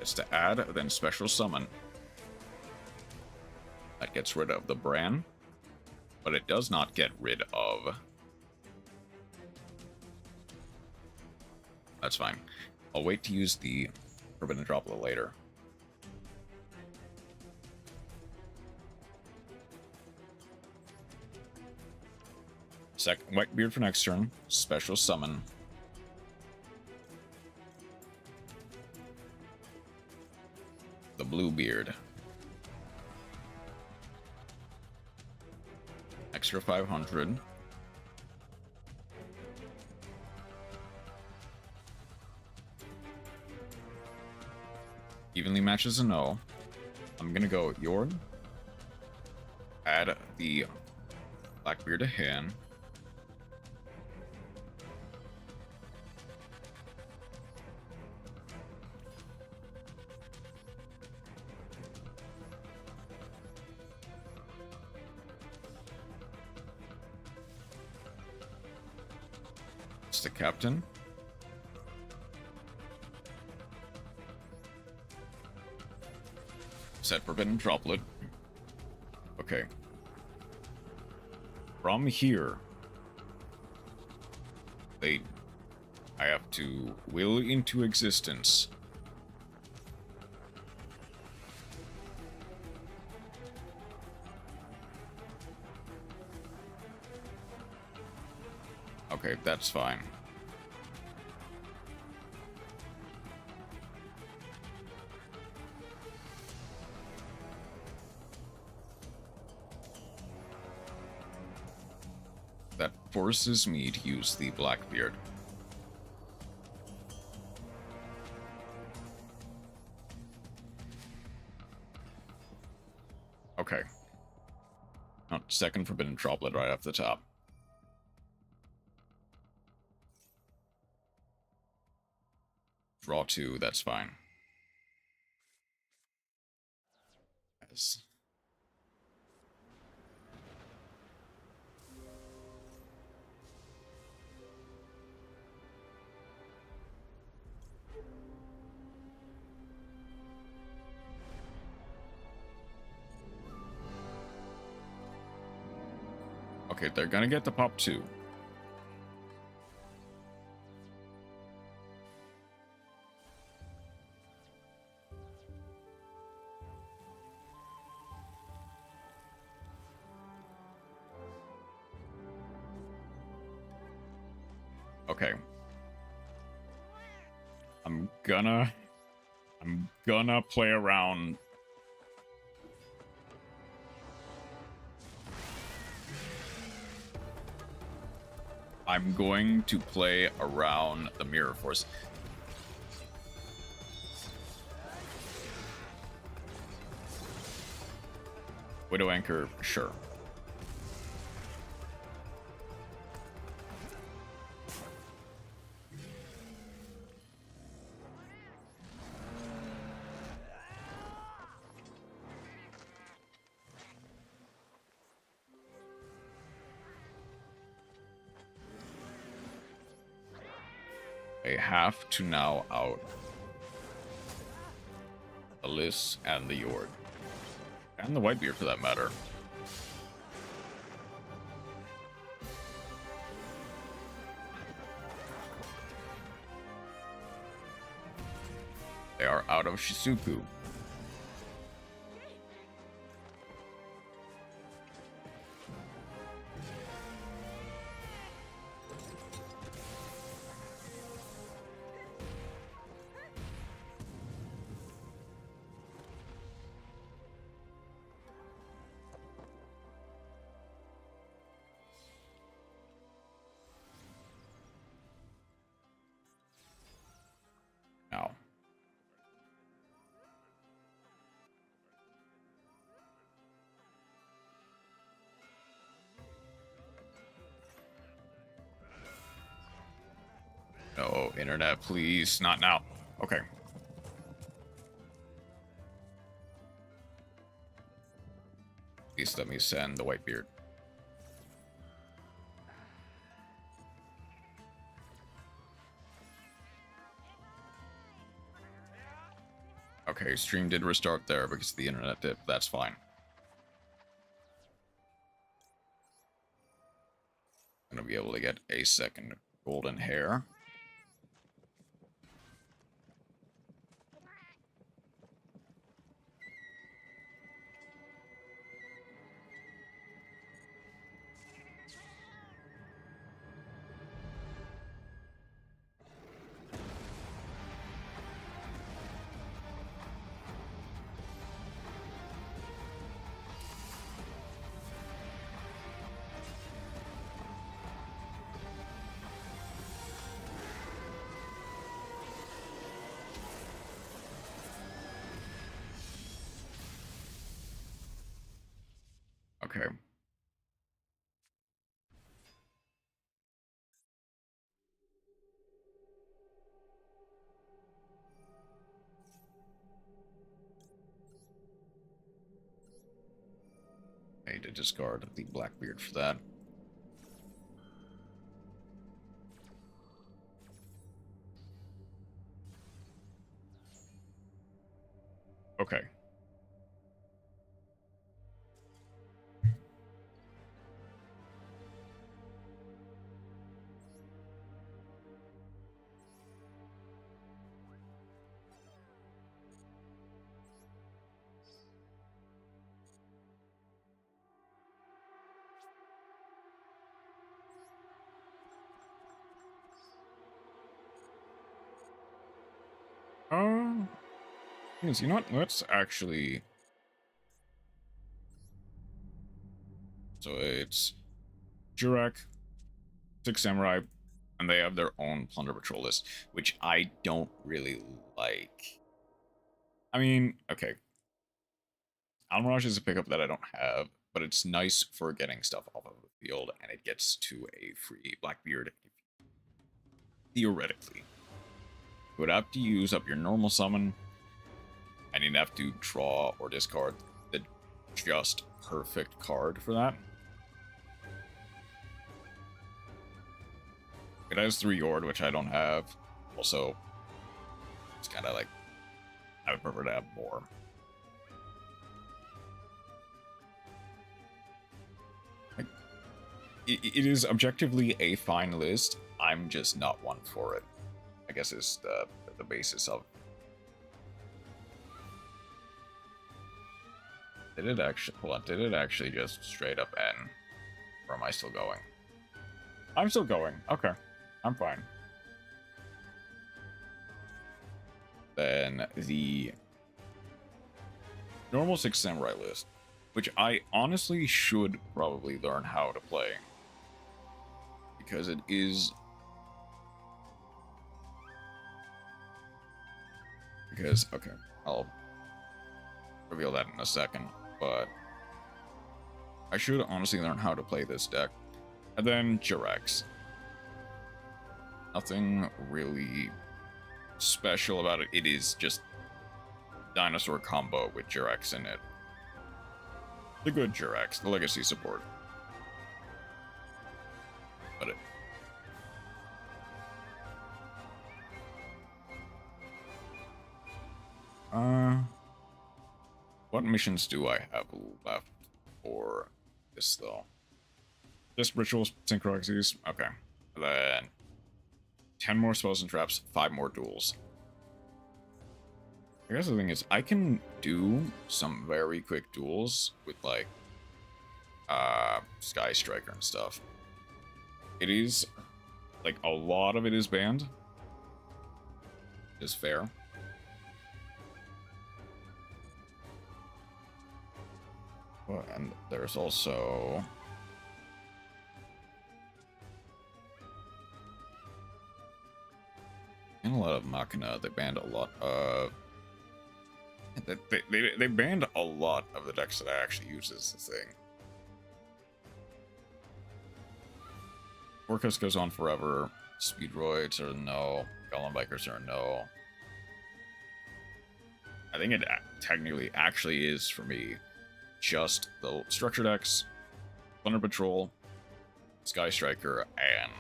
It's to add, then special summon. That gets rid of the Bran, but it does not get rid of... That's fine. I'll wait to use the Forbidden Droplet later. Whitebeard for next turn. Special summon. The Bluebeard. Extra 500. Evenly matches a no. I'm gonna go Yord. Add the Blackbeard to hand. It's the captain. Set Forbidden Droplet. Okay. From here, I have to will into existence okay, that's fine. That forces me to use the Blackbeard. Okay. Oh, second Forbidden Droplet right off the top. Draw 2, that's fine. Yes. Okay, they're gonna get the pop 2. Okay. I'm gonna play around. I'm going to play around the Mirror Force. Widow Anchor, sure. I have to now out Alice and the Yord. And the Whitebeard for that matter. They are out of Shizuku. Now. No, internet, please. Not now. Okay. Please let me send the Whitebeard. Okay, stream did restart there because the internet did. That's fine. I'm gonna be able to get a second golden hair. Okay. I need to discard the Blackbeard for that. Okay. Yes, you know what? Let's actually... So it's Jurak, 6 Samurai, and they have their own Plunder Patrol list, which I don't really like. I mean, okay. Almirage is a pickup that I don't have, but it's nice for getting stuff off of the field, and it gets to a free Blackbeard, theoretically. You would have to use up your normal summon, and you'd have to draw or discard the just perfect card for that. It has 3 Yord, which I don't have. Also, it's kind of like, I would prefer to have more. Like, it is objectively a fine list. I'm just not one for it, I guess is the basis of. Did it actually, hold on, did it actually just straight up end? Or am I still going? I'm still going, okay. I'm fine. Then the normal 6 Samurai list, which I honestly should probably learn how to play. Because it is... Because, okay, I'll reveal that in a second, but I should honestly learn how to play this deck. And then Jurex. Nothing really special about it. It is just dinosaur combo with Jurex in it. The good Jurex, the legacy support. But what missions do I have left for this though? Just rituals, synchroxies. Okay. And then 10 more spells and traps, 5 more duels. I guess the thing is, I can do some very quick duels with like Sky Striker and stuff. It is like a lot of it is banned. Is fair. Well, and there's also and a lot of Machina. They banned a lot of they banned a lot of the decks that I actually use as the thing. Orcus goes on forever. Speedroids are no. Golem Bikers are no. I think it technically actually is for me just the Structure decks, Thunder Patrol, Sky Striker, and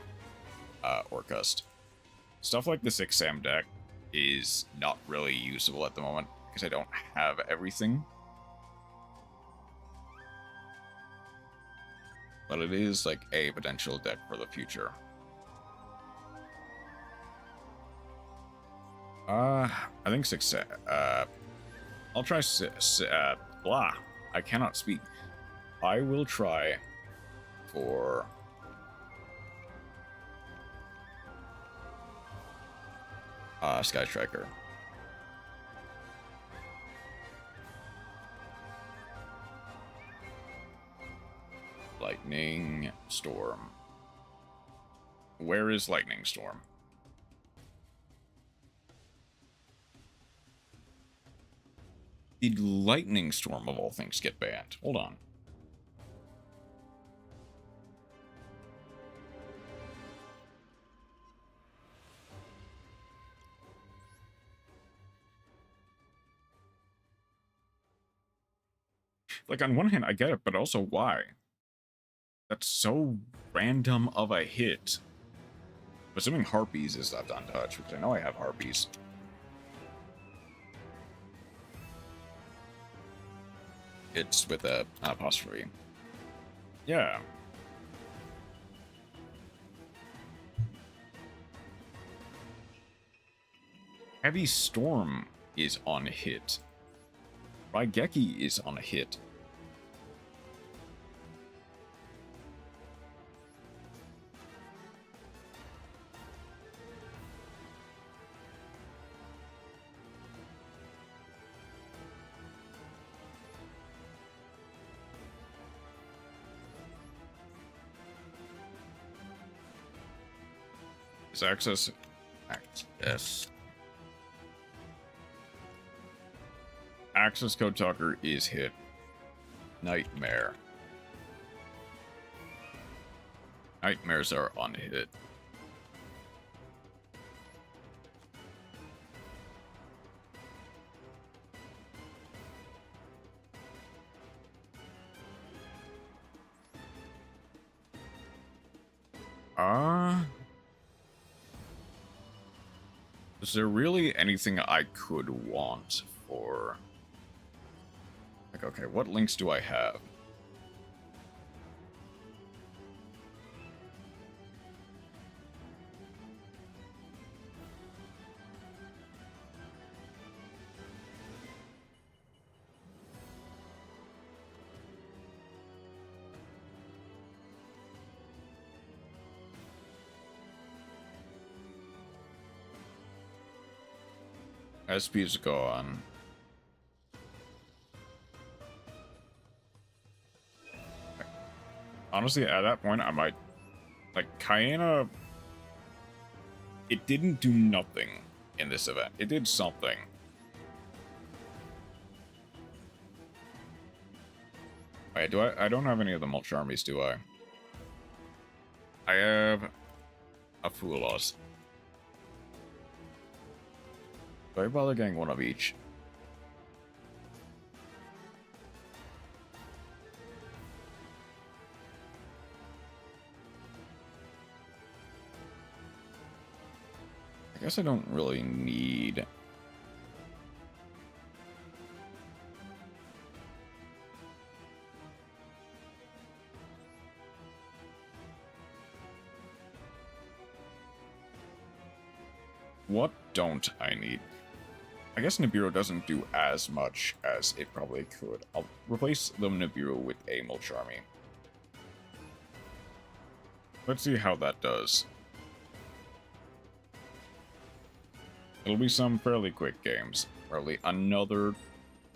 Orcust. Stuff like the 6 Sam deck is not really usable at the moment because I don't have everything. But it is like a potential deck for the future. I think 6 I'll try blah. I cannot speak. I will try for Sky Striker. Lightning Storm. Where is Lightning Storm? Did Lightning Storm of all things get banned? Hold on. like, on one hand, I get it, but also why? That's so random of a hit. I'm assuming Harpies is left untouched, because I know I have Harpies. It's with an apostrophe. Yeah. Heavy Storm is on hit. Raigeki is on a hit. Is access access code talker is hit. Nightmare. Nightmares are on hit. Is there really anything I could want for... Like, okay, what links do I have? SP's gone. Honestly, at that point, I might... Like, Kayana... It didn't do nothing in this event. It did something. Wait, do I don't have any of the Mulch armies, do I? I have... a Foolos. Do I bother getting one of each? I guess I don't really need... What don't I need? I guess Nibiru doesn't do as much as it probably could. I'll replace the Nibiru with a Mulch army. Let's see how that does. It'll be some fairly quick games. Probably another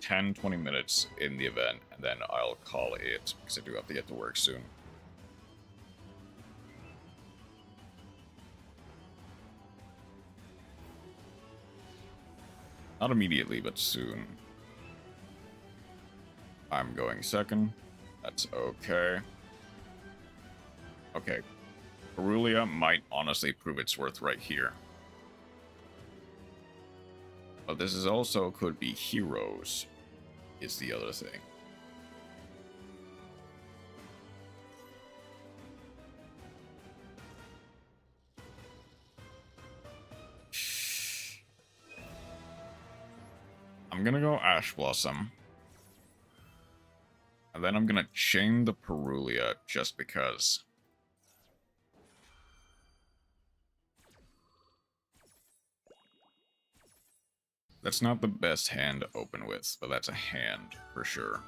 10-20 minutes in the event, and then I'll call it, because I do have to get to work soon. Not immediately, but soon. I'm going second. That's okay. Okay. Aurelia might honestly prove its worth right here. But this is also could be heroes, is the other thing. I'm gonna go Ash Blossom. And then I'm gonna chain the Perulia just because. That's not the best hand to open with, but that's a hand for sure.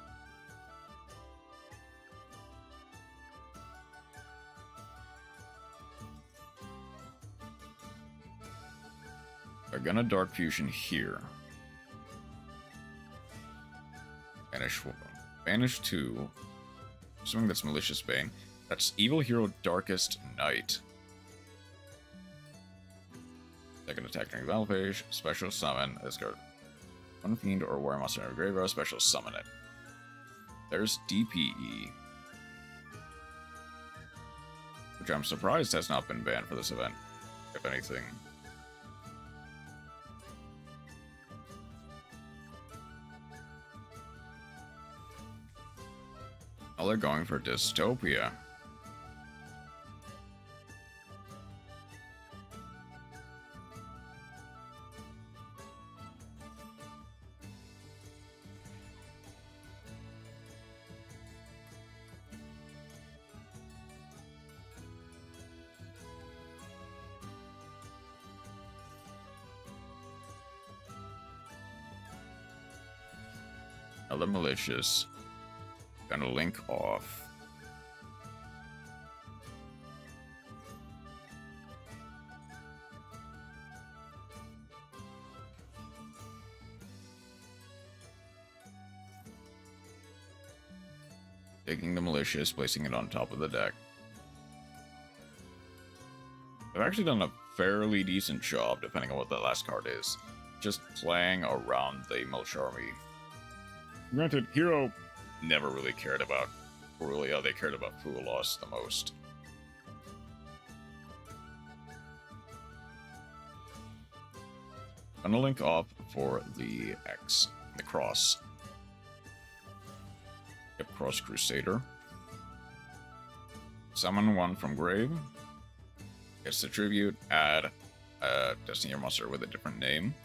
They're gonna Dark Fusion here. Banish 2. Assuming that's Malicious Bane. That's Evil Hero Darkest Night. Second attack during battle phase. Special summon. Let's go. One fiend or warrior monster in a graveyard. Special summon it. There's DPE. Which I'm surprised has not been banned for this event. If anything. Well, they're going for dystopia. Another malicious. Gonna link off. Taking the malicious, placing it on top of the deck. I've actually done a fairly decent job, depending on what the last card is. Just playing around the Milch Army. Granted, Hero never really cared about Aurelia, they cared about Fool Loss the most. I'm gonna link off for the X, the Cross. Yep, Cross Crusader. Summon one from grave. Gets the tribute, add a Destiny monster with a different name.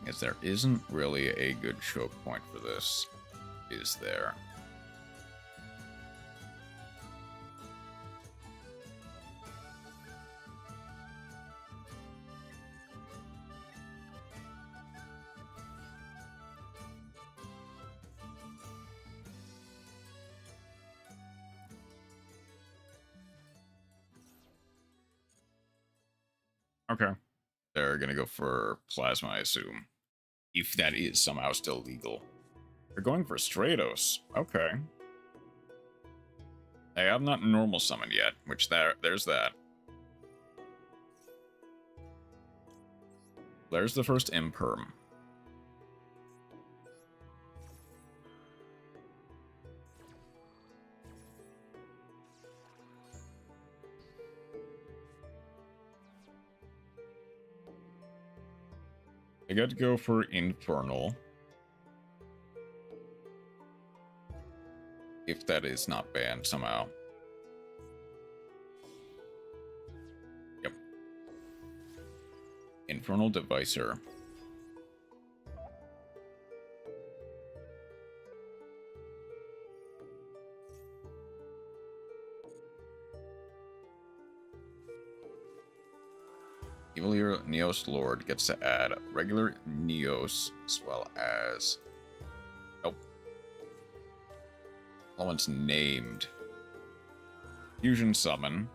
As there isn't really a good choke point for this, is there? Okay. They're gonna go for Plasma, I assume. If that is somehow still legal. They're going for Stratos. Okay. I have not normal summoned yet, which there's that. There's the first Imperm. I got to go for Infernal. If that is not banned somehow. Yep. Infernal Devicer. Evil Hero Neos Lord gets to add regular Neos as well as... Nope. That one's named. Fusion Summon.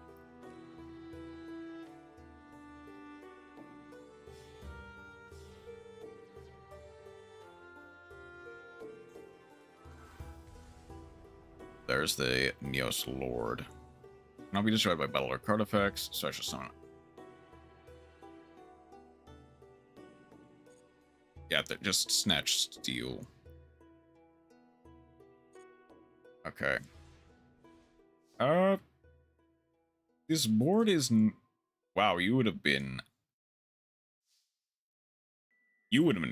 There's the Neos Lord. Cannot be destroyed by battle or card effects. Special Summon. Yeah, just Snatch Steel. Okay. This board is... Wow, you would have been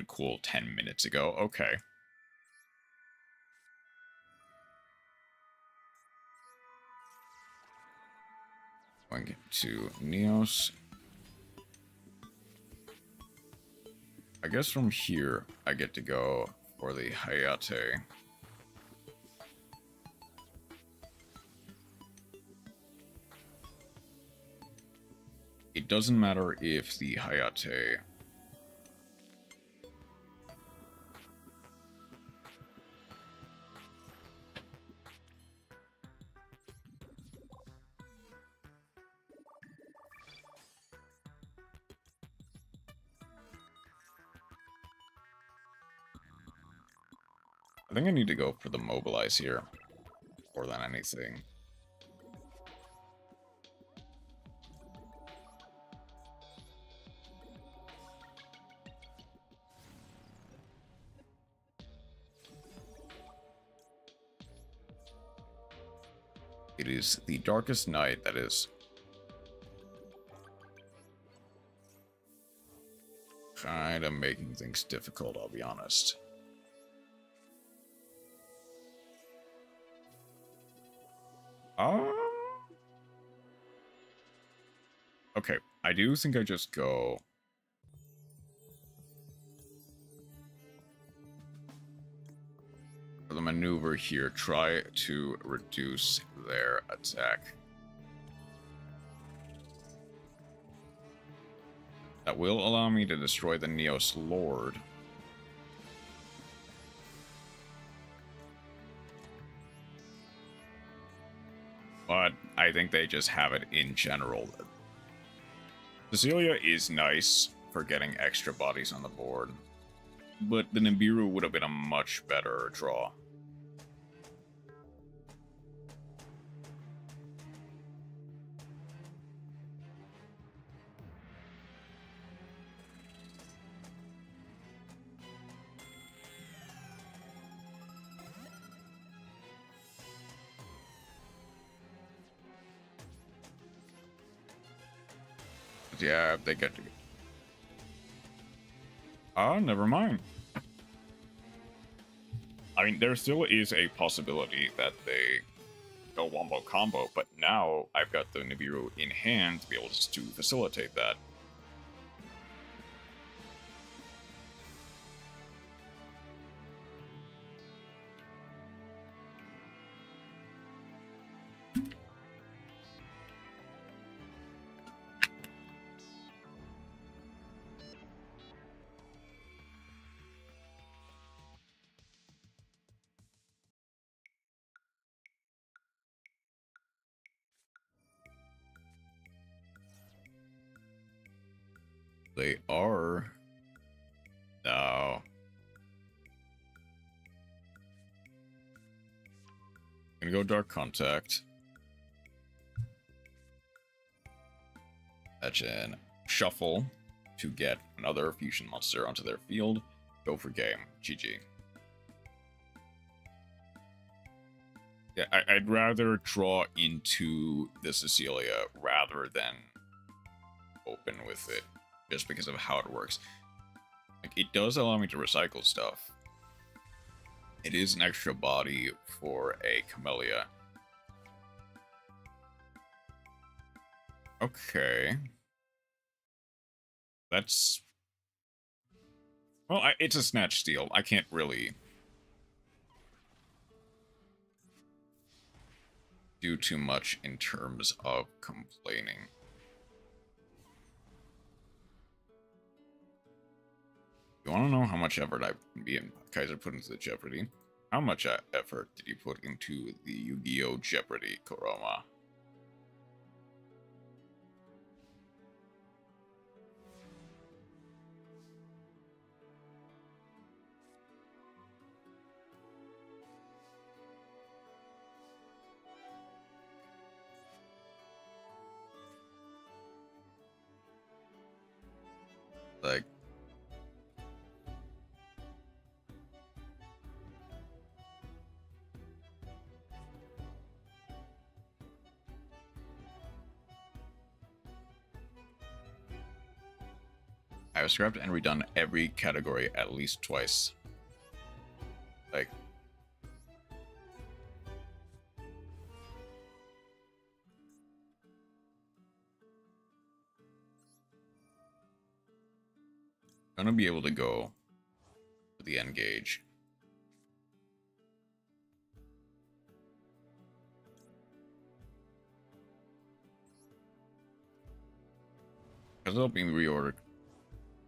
cool 10 minutes ago. Okay. Going to Neos. I guess from here, I get to go for the Hayate. It doesn't matter if the Hayate... I think I need to go for the Mobilize here, more than anything. It is the Darkest Night that is... kind of making things difficult, I'll be honest. Okay, I do think I just go... for the maneuver here, try to reduce their attack. That will allow me to destroy the Neos Lord. But I think they just have it in general. Cecilia is nice for getting extra bodies on the board, but the Nibiru would have been a much better draw. Yeah, they get to go. Never mind. I mean, there still is a possibility that they go wombo combo, but now I've got the Nibiru in hand to be able to facilitate that. They are. No. Gonna go Dark Contact. Fetch in Shuffle to get another fusion monster onto their field. Go for game. GG. Yeah, I'd rather draw into the Cecilia rather than open with it, just because of how it works. Like, it does allow me to recycle stuff. It is an extra body for a Camellia. Okay. That's... well, it's a Snatch Steal. I can't really do too much in terms of complaining. You want to know how much effort me and Kaiser put into the Jeopardy? How much effort did you put into the Yu-Gi-Oh! Jeopardy, Kuroma? Like... I have scrapped and redone every category at least twice. Like... gonna be able to go for the end gauge. Because it'll be reordered.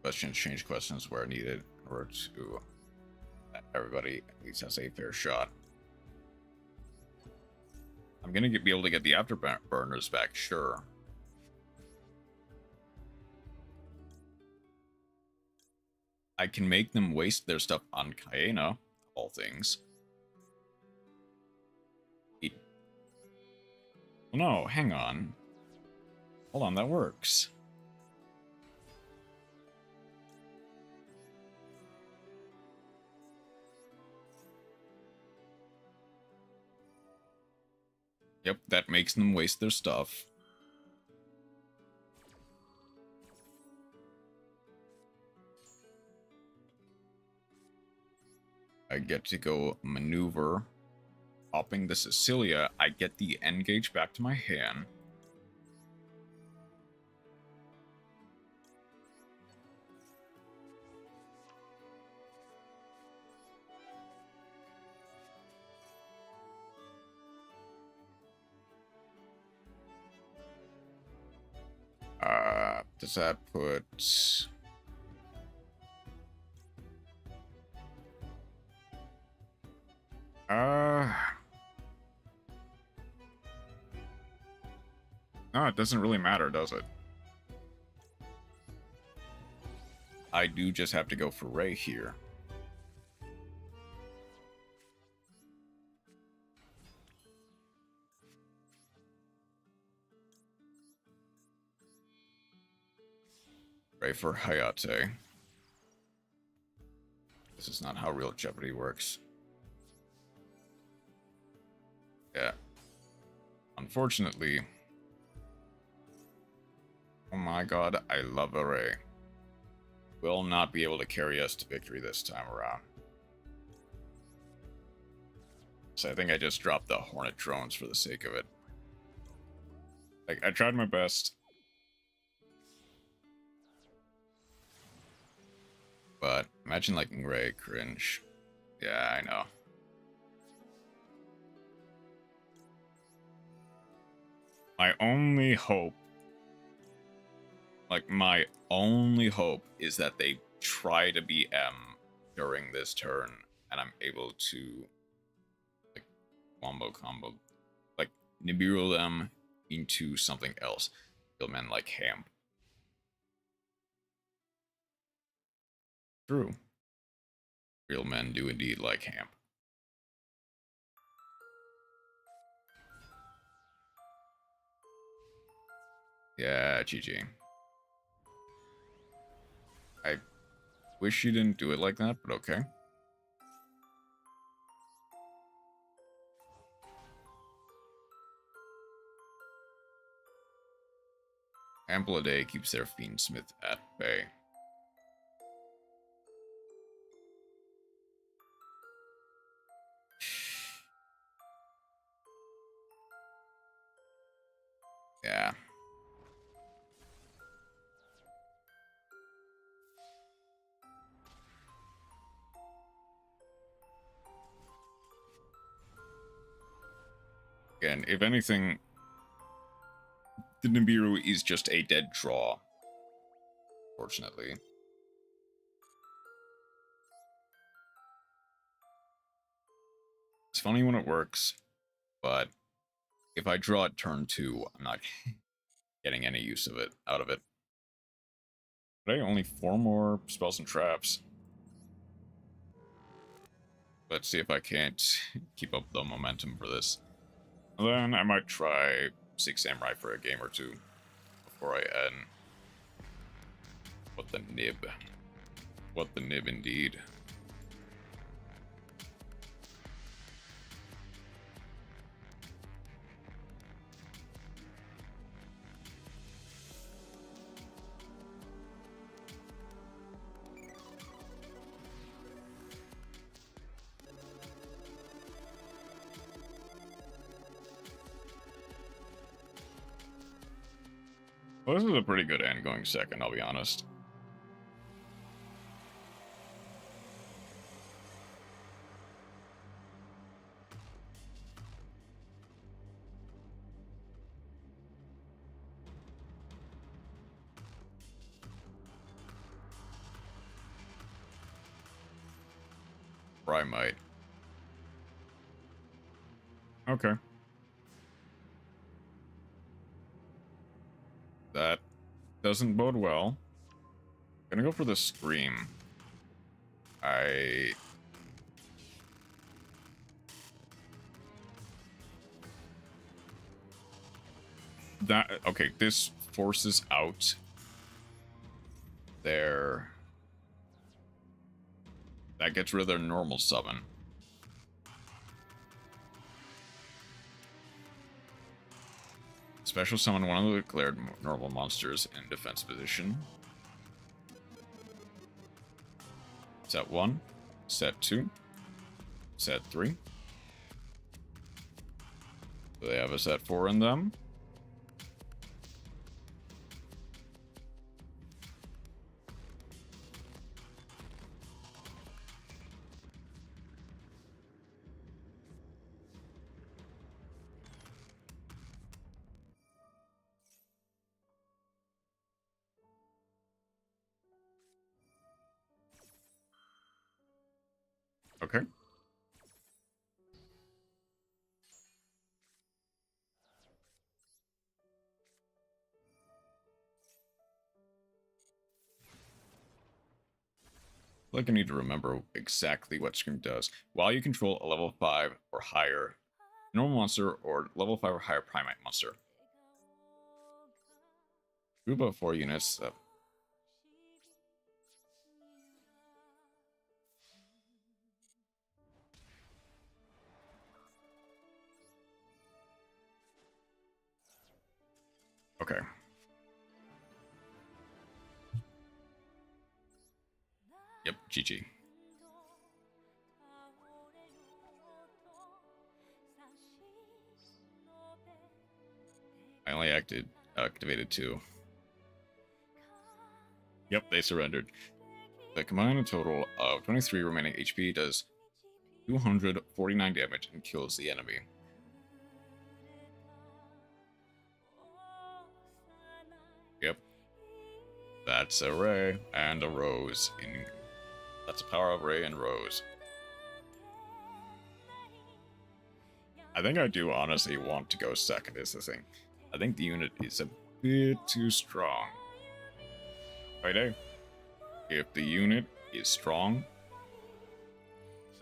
Questions, change questions where needed in order to everybody at least has a fair shot. I'm gonna be able to get the afterburners back, sure. I can make them waste their stuff on Kaena, of all things. No, hang on. Hold on, that works. Yep, that makes them waste their stuff. I get to go maneuver. Popping the Cecilia, I get the N-Gage back to my hand. Does that put... No, it doesn't really matter, does it? I do just have to go for Ray here. Ray for Hayate. This is not how real Jeopardy works. Yeah. Unfortunately... Oh my god, I love a Ray. Will not be able to carry us to victory this time around. So I think I just dropped the Hornet drones for the sake of it. Like, I tried my best. But imagine liking Ray, cringe. Yeah, I know. My only hope, my only hope is that they try to be M during this turn, and I'm able to, like, combo, like, Nibiru them into something else. Real men like Hamp. True. Real men do indeed like Hamp. Yeah, GG. I wish you didn't do it like that, but okay. Ample a day keeps their Fiendsmith at bay. Yeah. Again, if anything, the Nibiru is just a dead draw. Fortunately. It's funny when it works, but if I draw at turn 2, I'm not getting any use of it out of it. Today, only 4 more spells and traps. Let's see if I can't keep up the momentum for this. Then I might try 6 Samurai for a game or 2 before I end. What the nib. What the nib indeed. Well, this is a pretty good end going second, I'll be honest. Or I might. Okay. That doesn't bode well. Gonna go for the Scream. Okay, this forces out their... That gets rid of their normal summon. Special summon one of the declared normal monsters in defense position. Set 1. Set 2. set 3. Do they have a set 4 in them? Okay. Like I need to remember exactly what Scream does. While you control a level 5 or higher normal monster or level 5 or higher primate monster. Group of 4 units. Okay. Yep, GG. I only activated 2. Yep, they surrendered. The combined total of 23 remaining HP does 249 damage and kills the enemy. Yep. That's a Ray and a Rose. That's a power of Ray and Rose. I think I do honestly want to go second is the thing. I think the unit is a bit too strong. Right? If the unit is strong,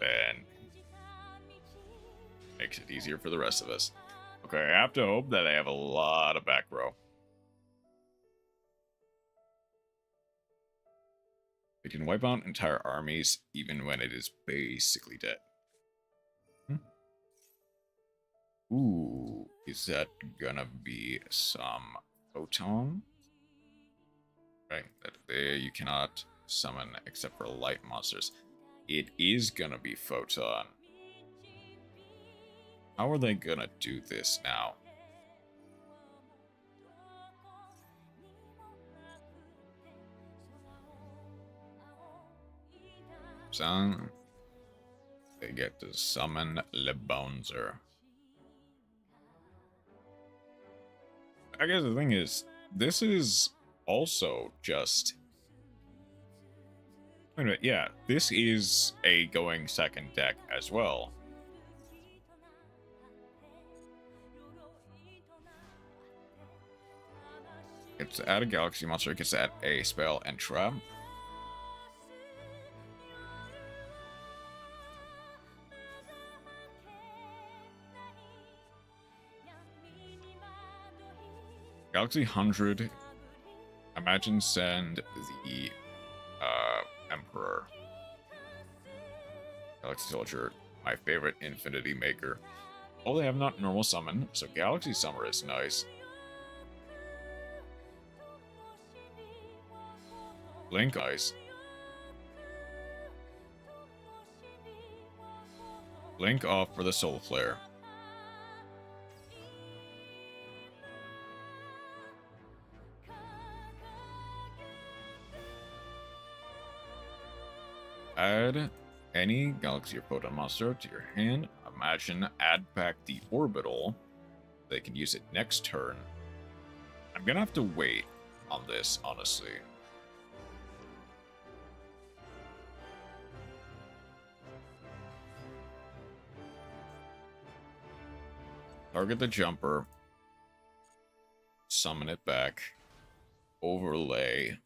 then makes it easier for the rest of us. Okay, I have to hope that they have a lot of back row. They can wipe out entire armies even when it is basically dead. Ooh, is that gonna be some photon? Right, that you cannot summon except for light monsters. It is gonna be photon. How are they gonna do this now? Son, they get to summon Le Bonzer. I guess the thing is, this is also just... Wait a minute, yeah, this is a going second deck as well. Gets to add a galaxy monster, gets to add a spell and trap. Galaxy 100, imagine send the Emperor. Galaxy Soldier, my favorite Infinity Maker. Oh, they have not normal summon, so Galaxy Summer is nice. Blink Eyes. Blink off for the Soul Flare. Add any Galaxy or Photon monster to your hand. Imagine add back the Orbital. They can use it next turn. I'm gonna have to wait on this, honestly. Target the jumper. Summon it back. Overlay.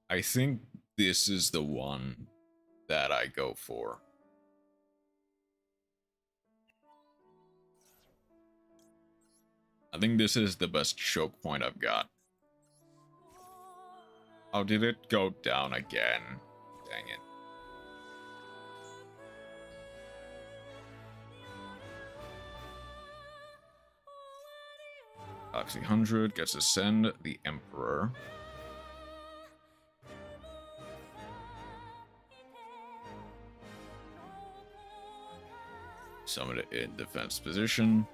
I think this is the one that I go for. I think this is the best choke point I've got. Oh, did it go down again? Dang it. Galaxy 100 gets to send the Emperor. Summon it in defense position.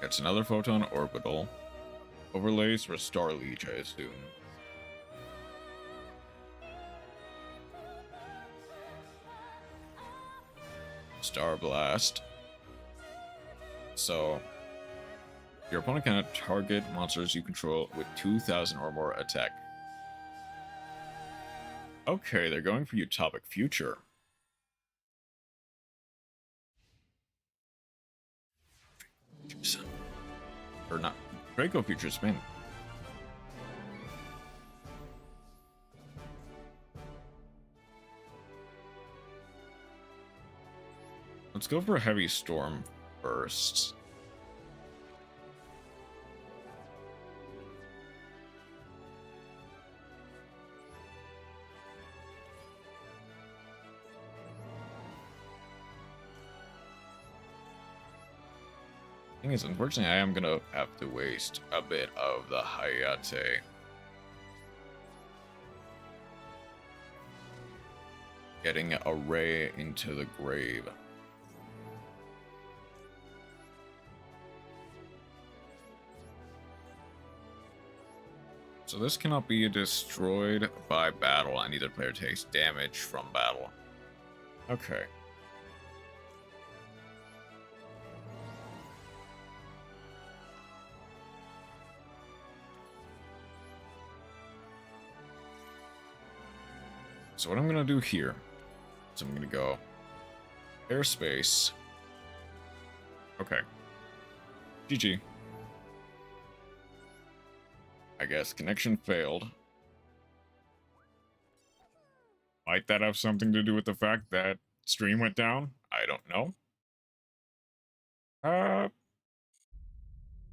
Gets another photon orbital. Overlays for Star Leech, I assume. Star Blast. So, your opponent can target monsters you control with 2,000 or more attack. Okay, they're going for Utopic Future. Or not. Draco Future Spin. Let's go for a Heavy Storm first. Thing is, unfortunately, I am gonna have to waste a bit of the Hayate. Getting a ray into the grave. So this cannot be destroyed by battle, and neither player takes damage from battle. Okay. So what I'm gonna do here is I'm gonna go airspace. Okay. GG. I guess connection failed. Might that have something to do with the fact that stream went down? I don't know.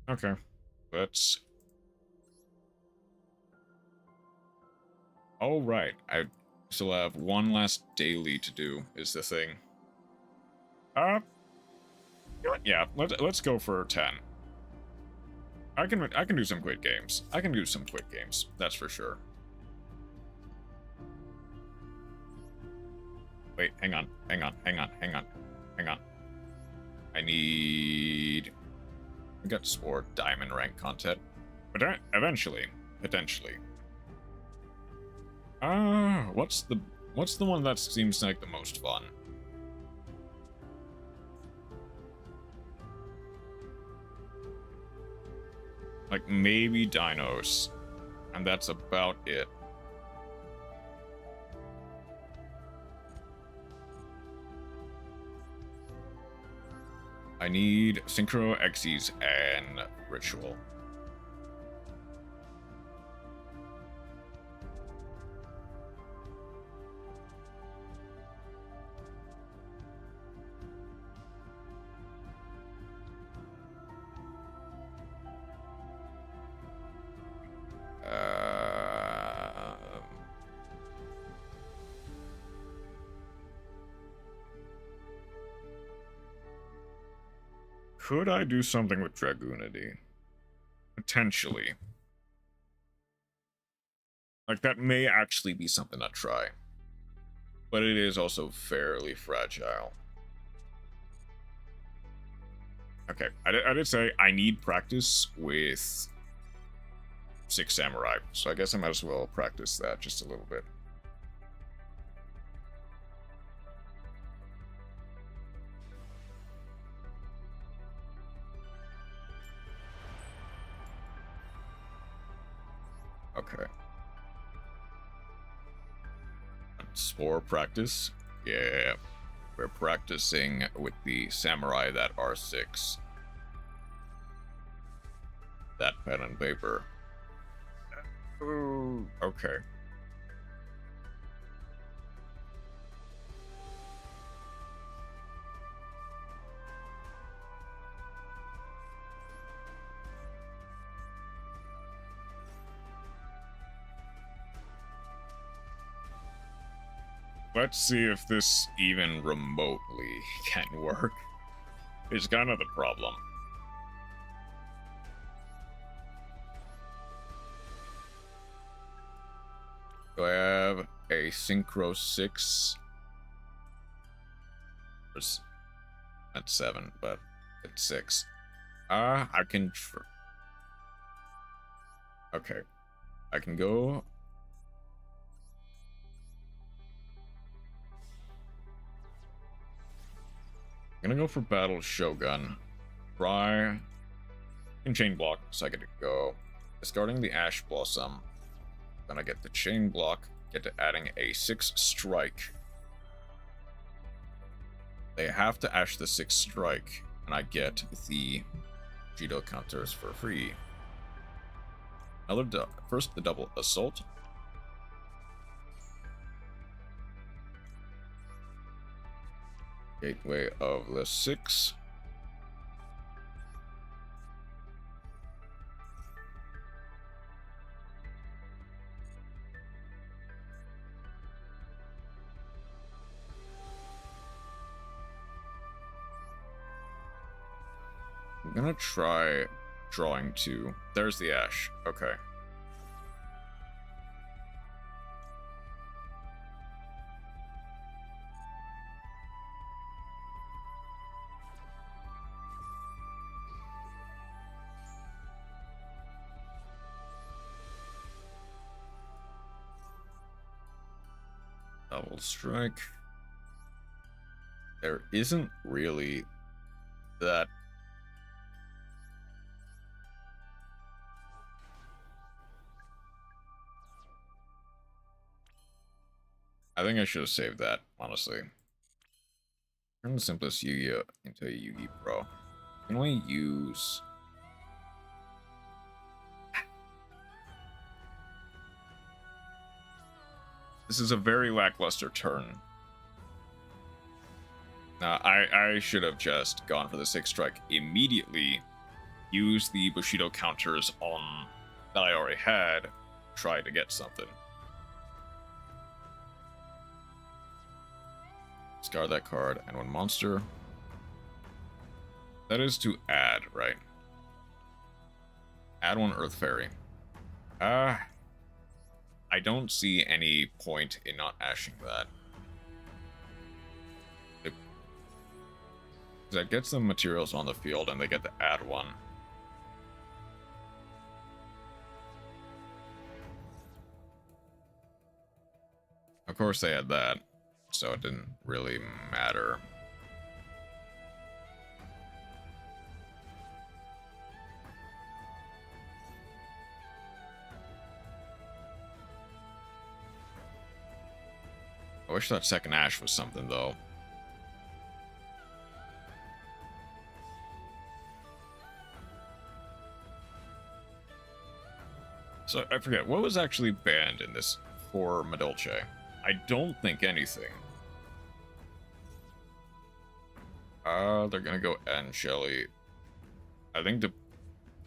Okay. Let's... Oh, right. I still have one last daily to do, is the thing. You know what? Yeah, let's go for 10. I can do some quick games. I can do some quick games, that's for sure. Wait, hang on. I need... I got Sport Diamond rank content. But eventually, potentially. What's the one that seems like the most fun? Like, maybe Dinos. And that's about it. I need Synchro, Xyz, and Ritual. Could I do something with Dragoonity? Potentially. Like, that may actually be something to try. But it is also fairly fragile. Okay, I did say I need practice with 6 Samurai, so I guess I might as well practice that just a little bit. Okay. Spore practice? Yeah. We're practicing with the Samurai that R6. That pen and paper. Ooh, okay. let's see if this even remotely can work. It's kind of the problem. Do I have a Synchro 6? That's 7, but it's 6. I can... Okay. I can go... I'm gonna go for Battle Shogun. Try... and Chain Block, so I get to go. Discarding the Ash Blossom. Then I get the Chain Block, get to adding a 6 strike. They have to Ash the 6 strike, and I get the Bushido counters for free. First, the double assault. Gateway of the 6. I'm gonna try drawing 2. There's the Ash. Okay. Double strike. There isn't really that. I think I should have saved that, honestly. Turn the simplest Yu-Gi-Oh into a Yu-Gi Pro. Can we use... This is a very lackluster turn. I should have just gone for the 6 strike immediately, used the Bushido counters on that I already had, try to get something. Discard that card, and one monster. That is to add, right? Add one Earth Fairy. I don't see any point in not ashing that. That gets them materials on the field, and they get to add one. Of course they had that, so it didn't really matter. I wish that second Ash was something, though. So, I forget, what was actually banned in this for Medolce? I don't think anything. They're gonna go N Shelly. I think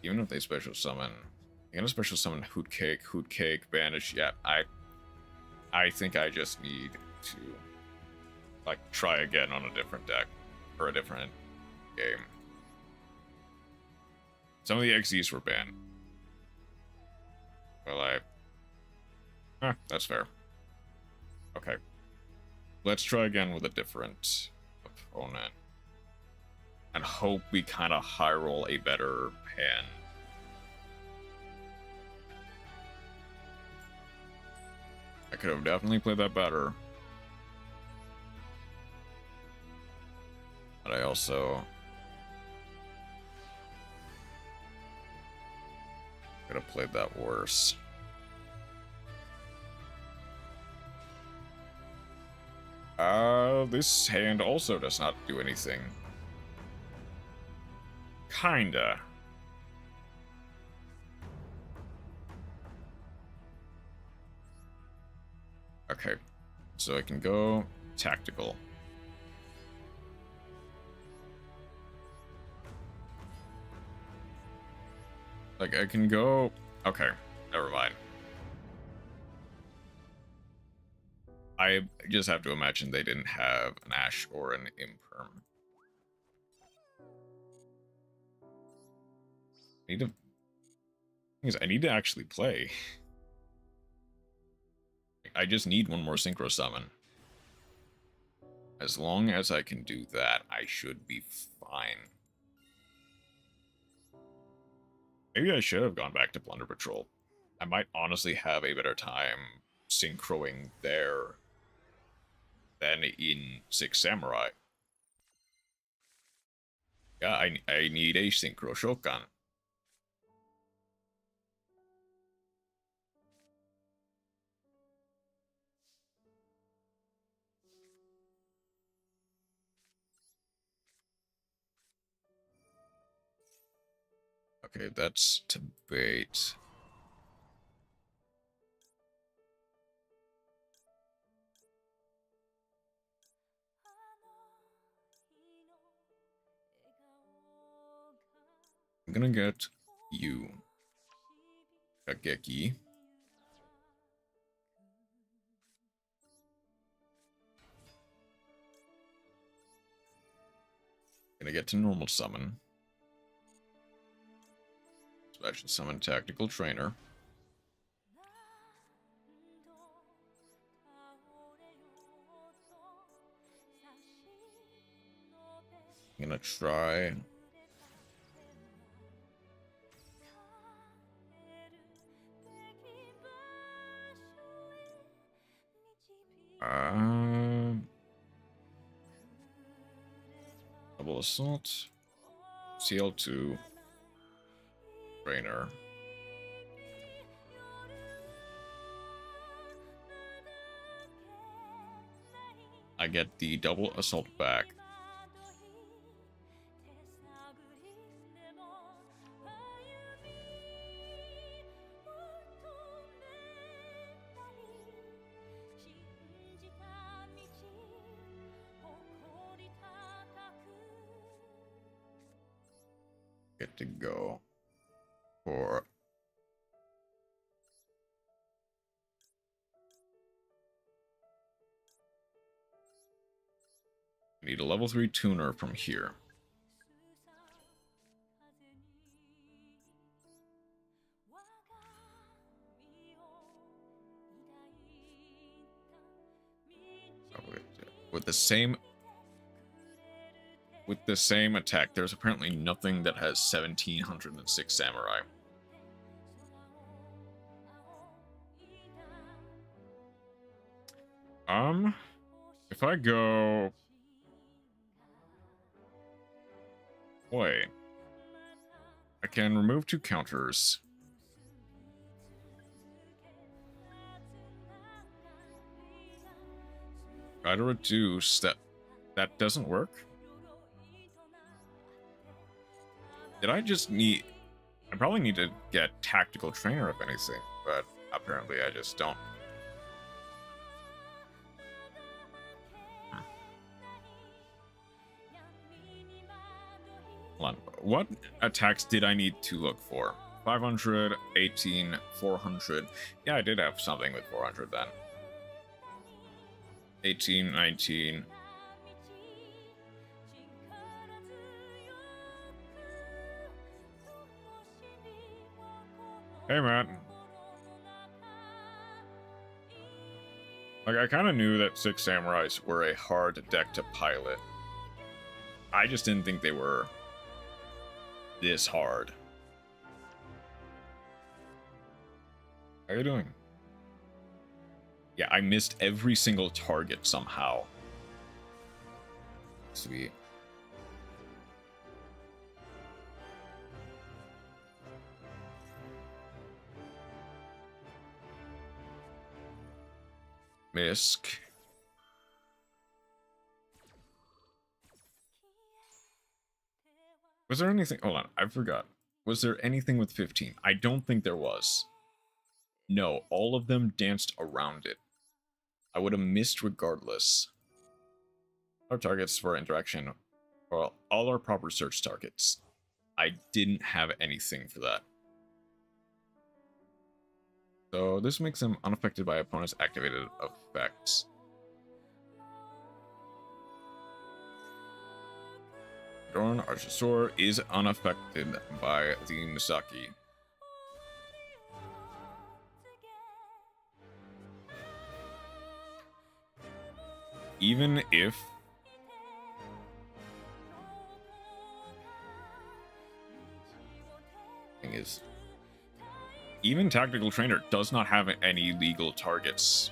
even if they special summon, you're gonna special summon Hoot Cake, Banish. Yeah, I think I just need to, like, try again on a different deck, or a different game. Some of the XEs were banned. Well, that's fair. Okay. Let's try again with a different opponent. And hope we kind of high roll a better hand. I could have definitely played that better. But I also could have played that worse. This hand also does not do anything. Kinda. Okay, so I can go tactical. Like, I can go... Okay, never mind. I just have to imagine they didn't have an Ash or an Imperm. I need to actually play. I just need one more Synchro Summon. As long as I can do that, I should be fine. Maybe I should have gone back to Plunder Patrol. I might honestly have a better time synchroing there than in Six Samurai. Yeah, I need a Synchro Shokan. Okay, that's to bait. I'm gonna get you. Kageki. Gonna get to normal summon. Special summon tactical trainer. I'm gonna try. Double assault. CL2. Trainer. I get the double assault back. Get to go for need a level 3 tuner from here. With the same attack, there's apparently nothing that has 1706 samurai. If I go... Wait. I can remove 2 counters. Try to reduce that. That doesn't work. Did I just need... I probably need to get tactical trainer if anything, but apparently I just don't. Hold on. What attacks did I need to look for? 500, 18, 400. Yeah, I did have something with 400 then. 18, 19. Hey, Matt. Like, I kind of knew that 6 Samurais were a hard deck to pilot. I just didn't think they were this hard. How are you doing? Yeah, I missed every single target somehow. Sweet. Misk. Was there anything? Hold on, I forgot. Was there anything with 15? I don't think there was. No, all of them danced around it. I would have missed regardless. Our targets for interaction. Well, all our proper search targets. I didn't have anything for that. So this makes them unaffected by opponents' activated effects. Adorn, Archosaur is unaffected by the Misaki. Even if thing is, even Tactical Trainer does not have any legal targets.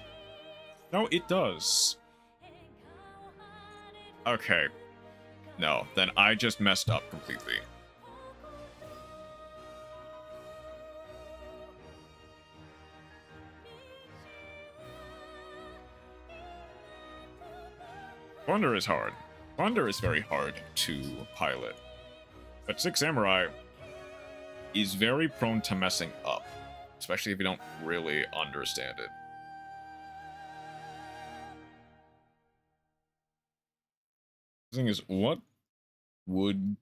No, it does. Okay. No, then I just messed up completely. Plunder is hard. Plunder is very hard to pilot. But Six Samurai is very prone to messing up, especially if you don't really understand it. The thing is, what would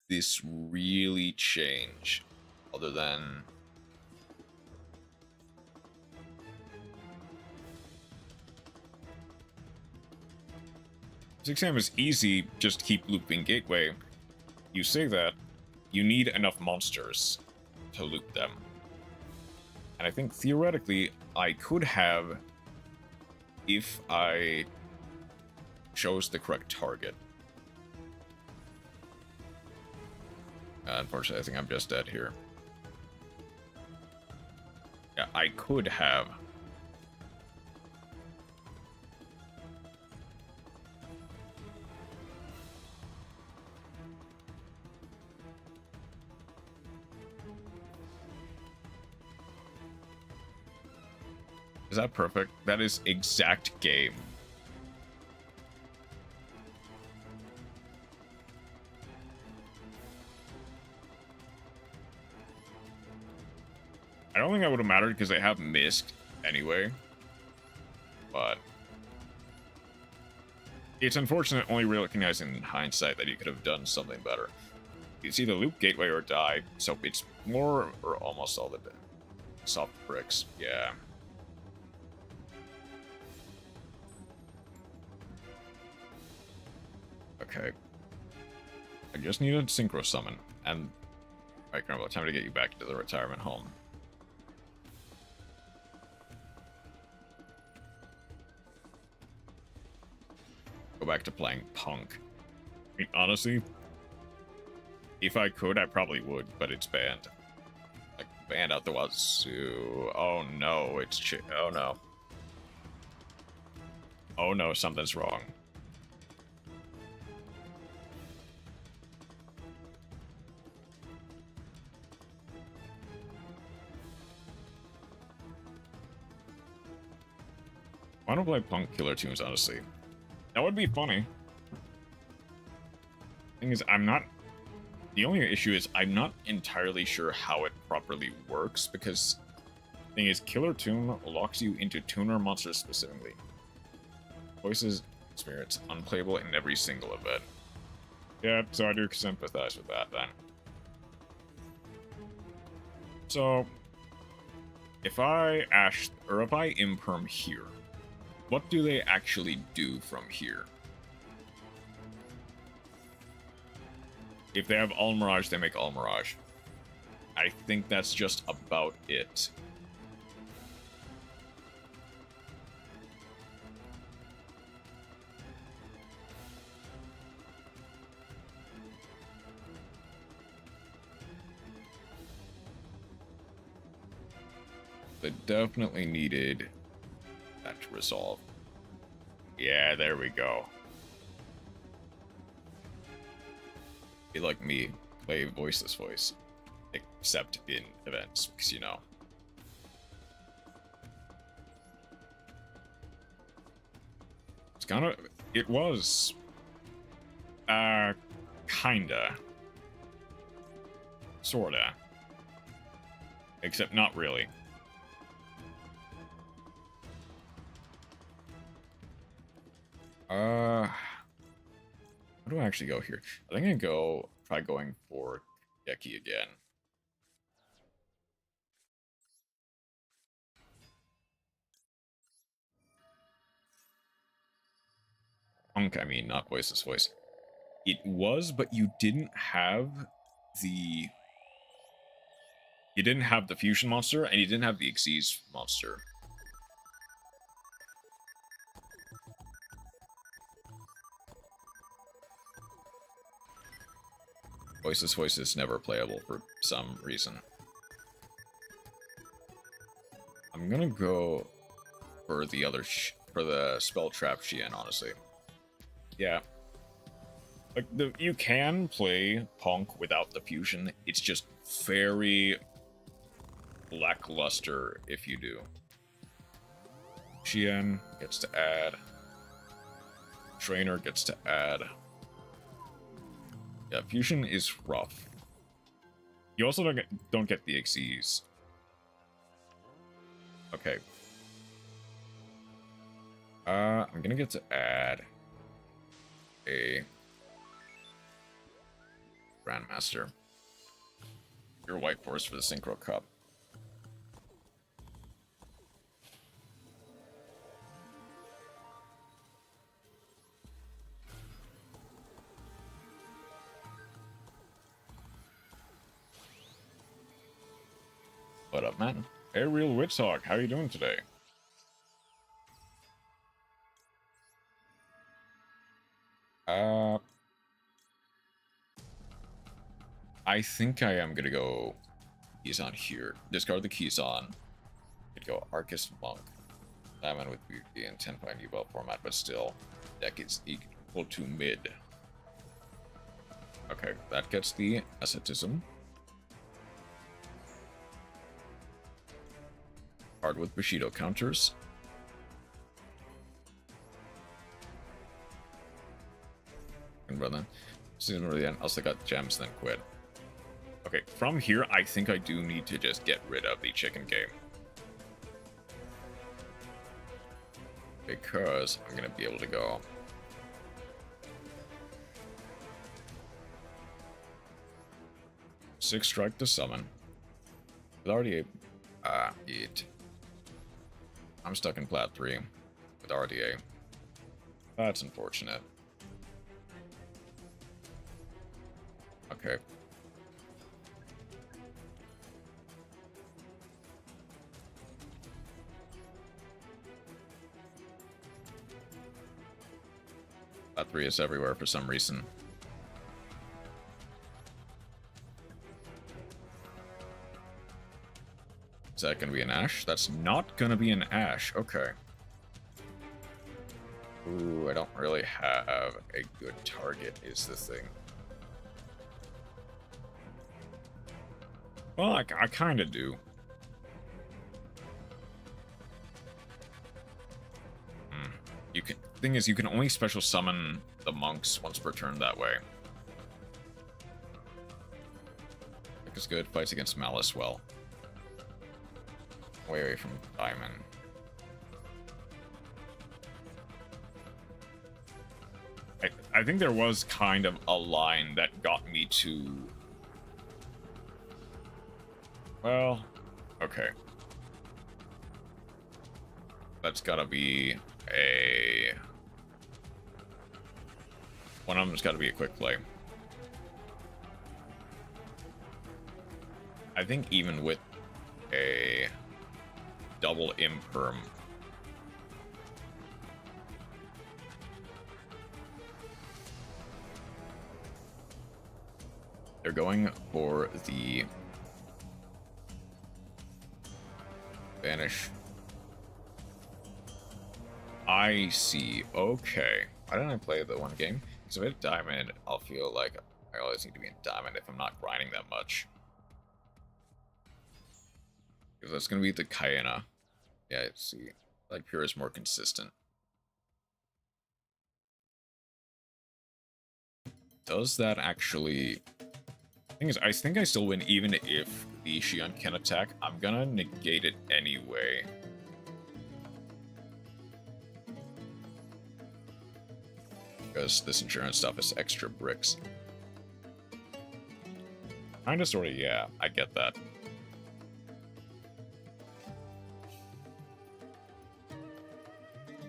this really change other than Six Sam is easy, just keep looping Gateway. You say that, you need enough monsters to loop them. And I think theoretically I could have if I chose the correct target. Unfortunately, I think I'm just dead here. Yeah, I could have. Is that perfect? That is exact game. I don't think that would have mattered because they have missed anyway. But it's unfortunate only recognizing in hindsight that you could have done something better. It's either loop Gateway or die, so it's more or almost all the soft bricks. Yeah. Okay. I just need a synchro summon, and alright, Grumble, time to get you back to the retirement home. Go back to playing Punk. I mean, honestly, if I could, I probably would, but it's banned. Like, banned out the wazoo. Oh no, it's oh no. Oh no, something's wrong. I want to play Punk Killer Tunes, honestly. That would be funny. Thing is, I'm not... The only issue is I'm not entirely sure how it properly works, because the thing is, Killer Tune locks you into tuner monsters specifically. Voices experience unplayable in every single event. Yeah, so I do sympathize with that, then. So, if I imperm here, what do they actually do from here? If they have All Mirage, they make All Mirage. I think that's just about it. They definitely needed that to resolve. Yeah, there we go. Be like me, play voiceless voice, except in events, because you know. It's kind of, it was, kinda, sorta, except not really. Where do I actually go here? I think I try going for Geki again. Punk, I mean, not voiceless voice. It was, but you didn't have the... You didn't have the fusion monster, and you didn't have the Xyz monster. Voices never playable for some reason. I'm gonna go for the other for the spell trap Shien, honestly. Yeah. Like, you can play Punk without the fusion. It's just very lackluster if you do. Shien gets to add. Trainer gets to add. Yeah, fusion is rough. You also don't get the Xyz. Okay. I'm gonna get to add a Grandmaster. Your white horse for the Synchro Cup. What up, man? Hey, Real Witch Hawk, how you doing today? I think I am gonna go keys on here. Discard the keys on. Could go Arcus Monk. Diamond with BB and 10 U-Belt format, but still, deck is equal to mid. Okay, that gets the Asceticism. Card with Bushido counters. And run then. Season really end. Also got gems, then quit. Okay, from here, I think I do need to just get rid of the chicken game. Because I'm gonna be able to go. Six strike to summon. With RDA. I'm stuck in plat 3 with RDA. That's unfortunate. Okay. Plat 3 is everywhere for some reason. Is that going to be an Ash? That's not going to be an Ash. Okay. Ooh, I don't really have a good target, is the thing. Well, I kind of do. You can. Thing is, you can only special summon the monks once per turn that way. Deck is good. Fights against Malice well. Way away from Diamond. I think there was kind of a line that got me to... Well, okay. That's gotta be a... One of them's gotta be a quick play. I think even with a double imperm, they're going for the Banish. I see. Okay. Why didn't I play the one game? Because if I hit Diamond, I'll feel like I always need to be in Diamond if I'm not grinding that much. Because that's going to be the Kayana. Yeah, see. Like, Pure is more consistent. Does that actually... Thing is, I think I still win even if the Xion can attack. I'm gonna negate it anyway. Because this insurance stuff is extra bricks. Kinda sorta, yeah, I get that.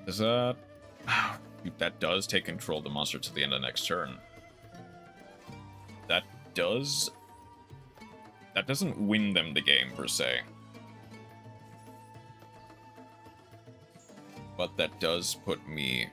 Does that... That does take control of the monster to the end of next turn. doesn't win them the game per se. But that does put me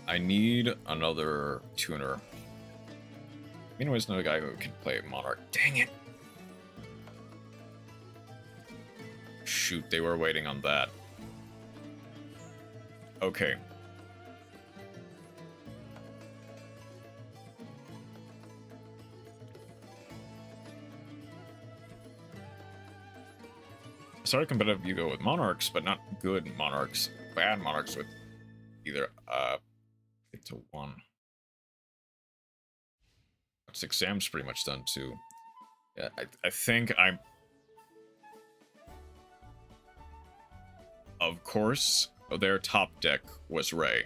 I need another tuner. Anyways, another guy who can play Monarch. Dang it! Shoot, they were waiting on that. Okay. Sorry, competitive you go with Monarchs, but not good Monarchs. Bad Monarchs with either get to 1. 6 Sam's pretty much done too. Yeah, I think I'm. Of course, their top deck was Ray.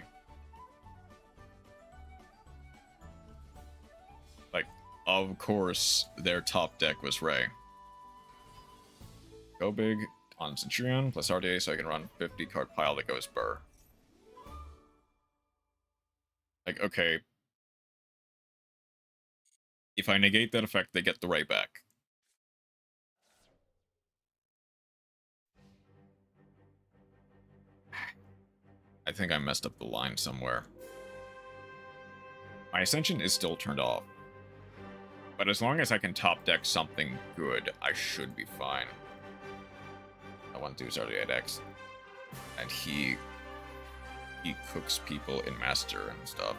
Like, of course, their top deck was Ray. Go big on Centurion plus RDA so I can run 50 card pile that goes Burr. Like, okay. If I negate that effect, they get the Ray back. I think I messed up the line somewhere. My Ascension is still turned off. But as long as I can top deck something good, I should be fine. I want to do 38X. And he cooks people in Master and stuff.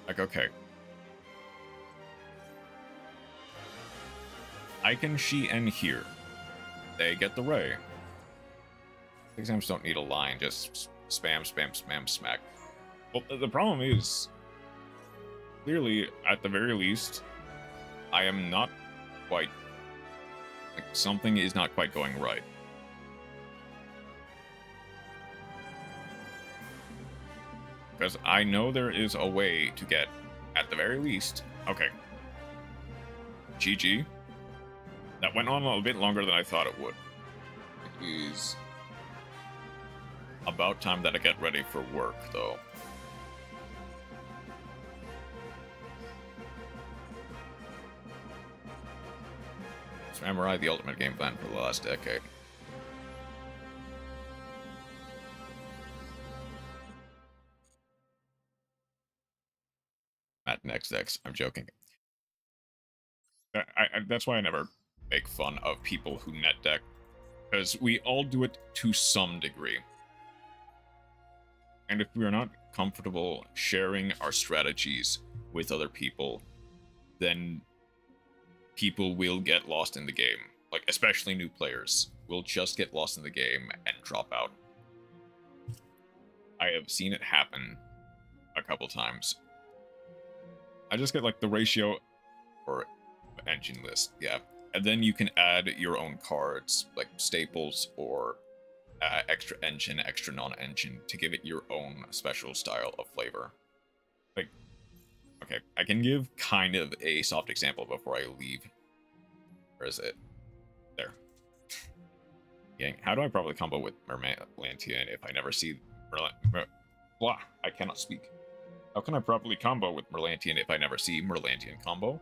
Like, okay. I can Shi-En here. They get the Ray. Exams don't need a line, just spam, spam, spam, smack. Well, the problem is, clearly, at the very least, I am not quite... Like, something is not quite going right. Because I know there is a way to get, at the very least... Okay. GG. That went on a little bit longer than I thought it would. It is about time that I get ready for work, though. Samurai, the ultimate game plan for the last decade. At next X, I'm joking. That's why I never make fun of people who net deck, because we all do it to some degree. And if we are not comfortable sharing our strategies with other people, then people will get lost in the game. Like, especially new players will just get lost in the game and drop out. I have seen it happen a couple times. I just get like the ratio or engine list, yeah. And then you can add your own cards, like staples or extra engine, extra non-engine, to give it your own special style of flavor. Like, okay, I can give kind of a soft example before I leave. Where is it? There. Gang, how do I probably combo with Merlantian if I never see blah, I cannot speak. How can I properly combo with Merlantian if I never see Merlantian combo?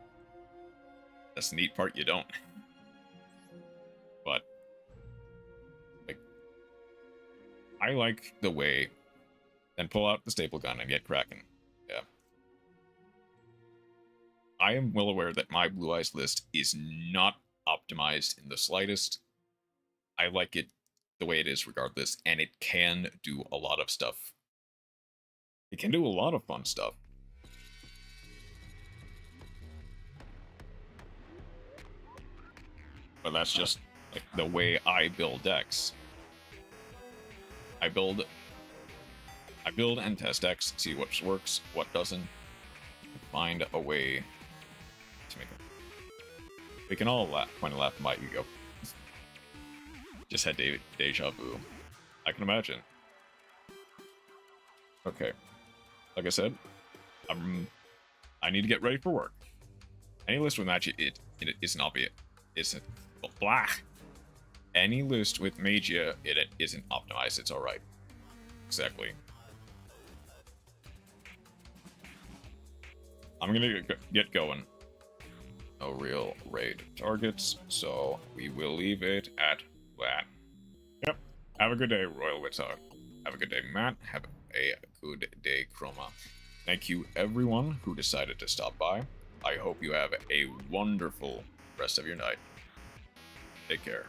That's the neat part, you don't. But, like, I like the way, then pull out the staple gun and get cracking. Yeah. I am well aware that my Blue Eyes list is not optimized in the slightest. I like it the way it is regardless, and it can do a lot of stuff. It can do a lot of fun stuff. But that's just like the way I build decks. I build and test decks, see what works, what doesn't, find a way to make it. We can all point and laugh at my ego. Just had deja vu. I can imagine. Okay. Like I said, I need to get ready for work. Any list with Magia, it isn't obvious. Isn't blah. Any list with Magia, it isn't optimized. It's all right. Exactly. I'm gonna get going. No real raid targets, so we will leave it at that. Yep. Have a good day, Royal Witzer. Have a good day, Matt. Have a good day, Chroma. Thank you, everyone who decided to stop by. I hope you have a wonderful rest of your night. Take care.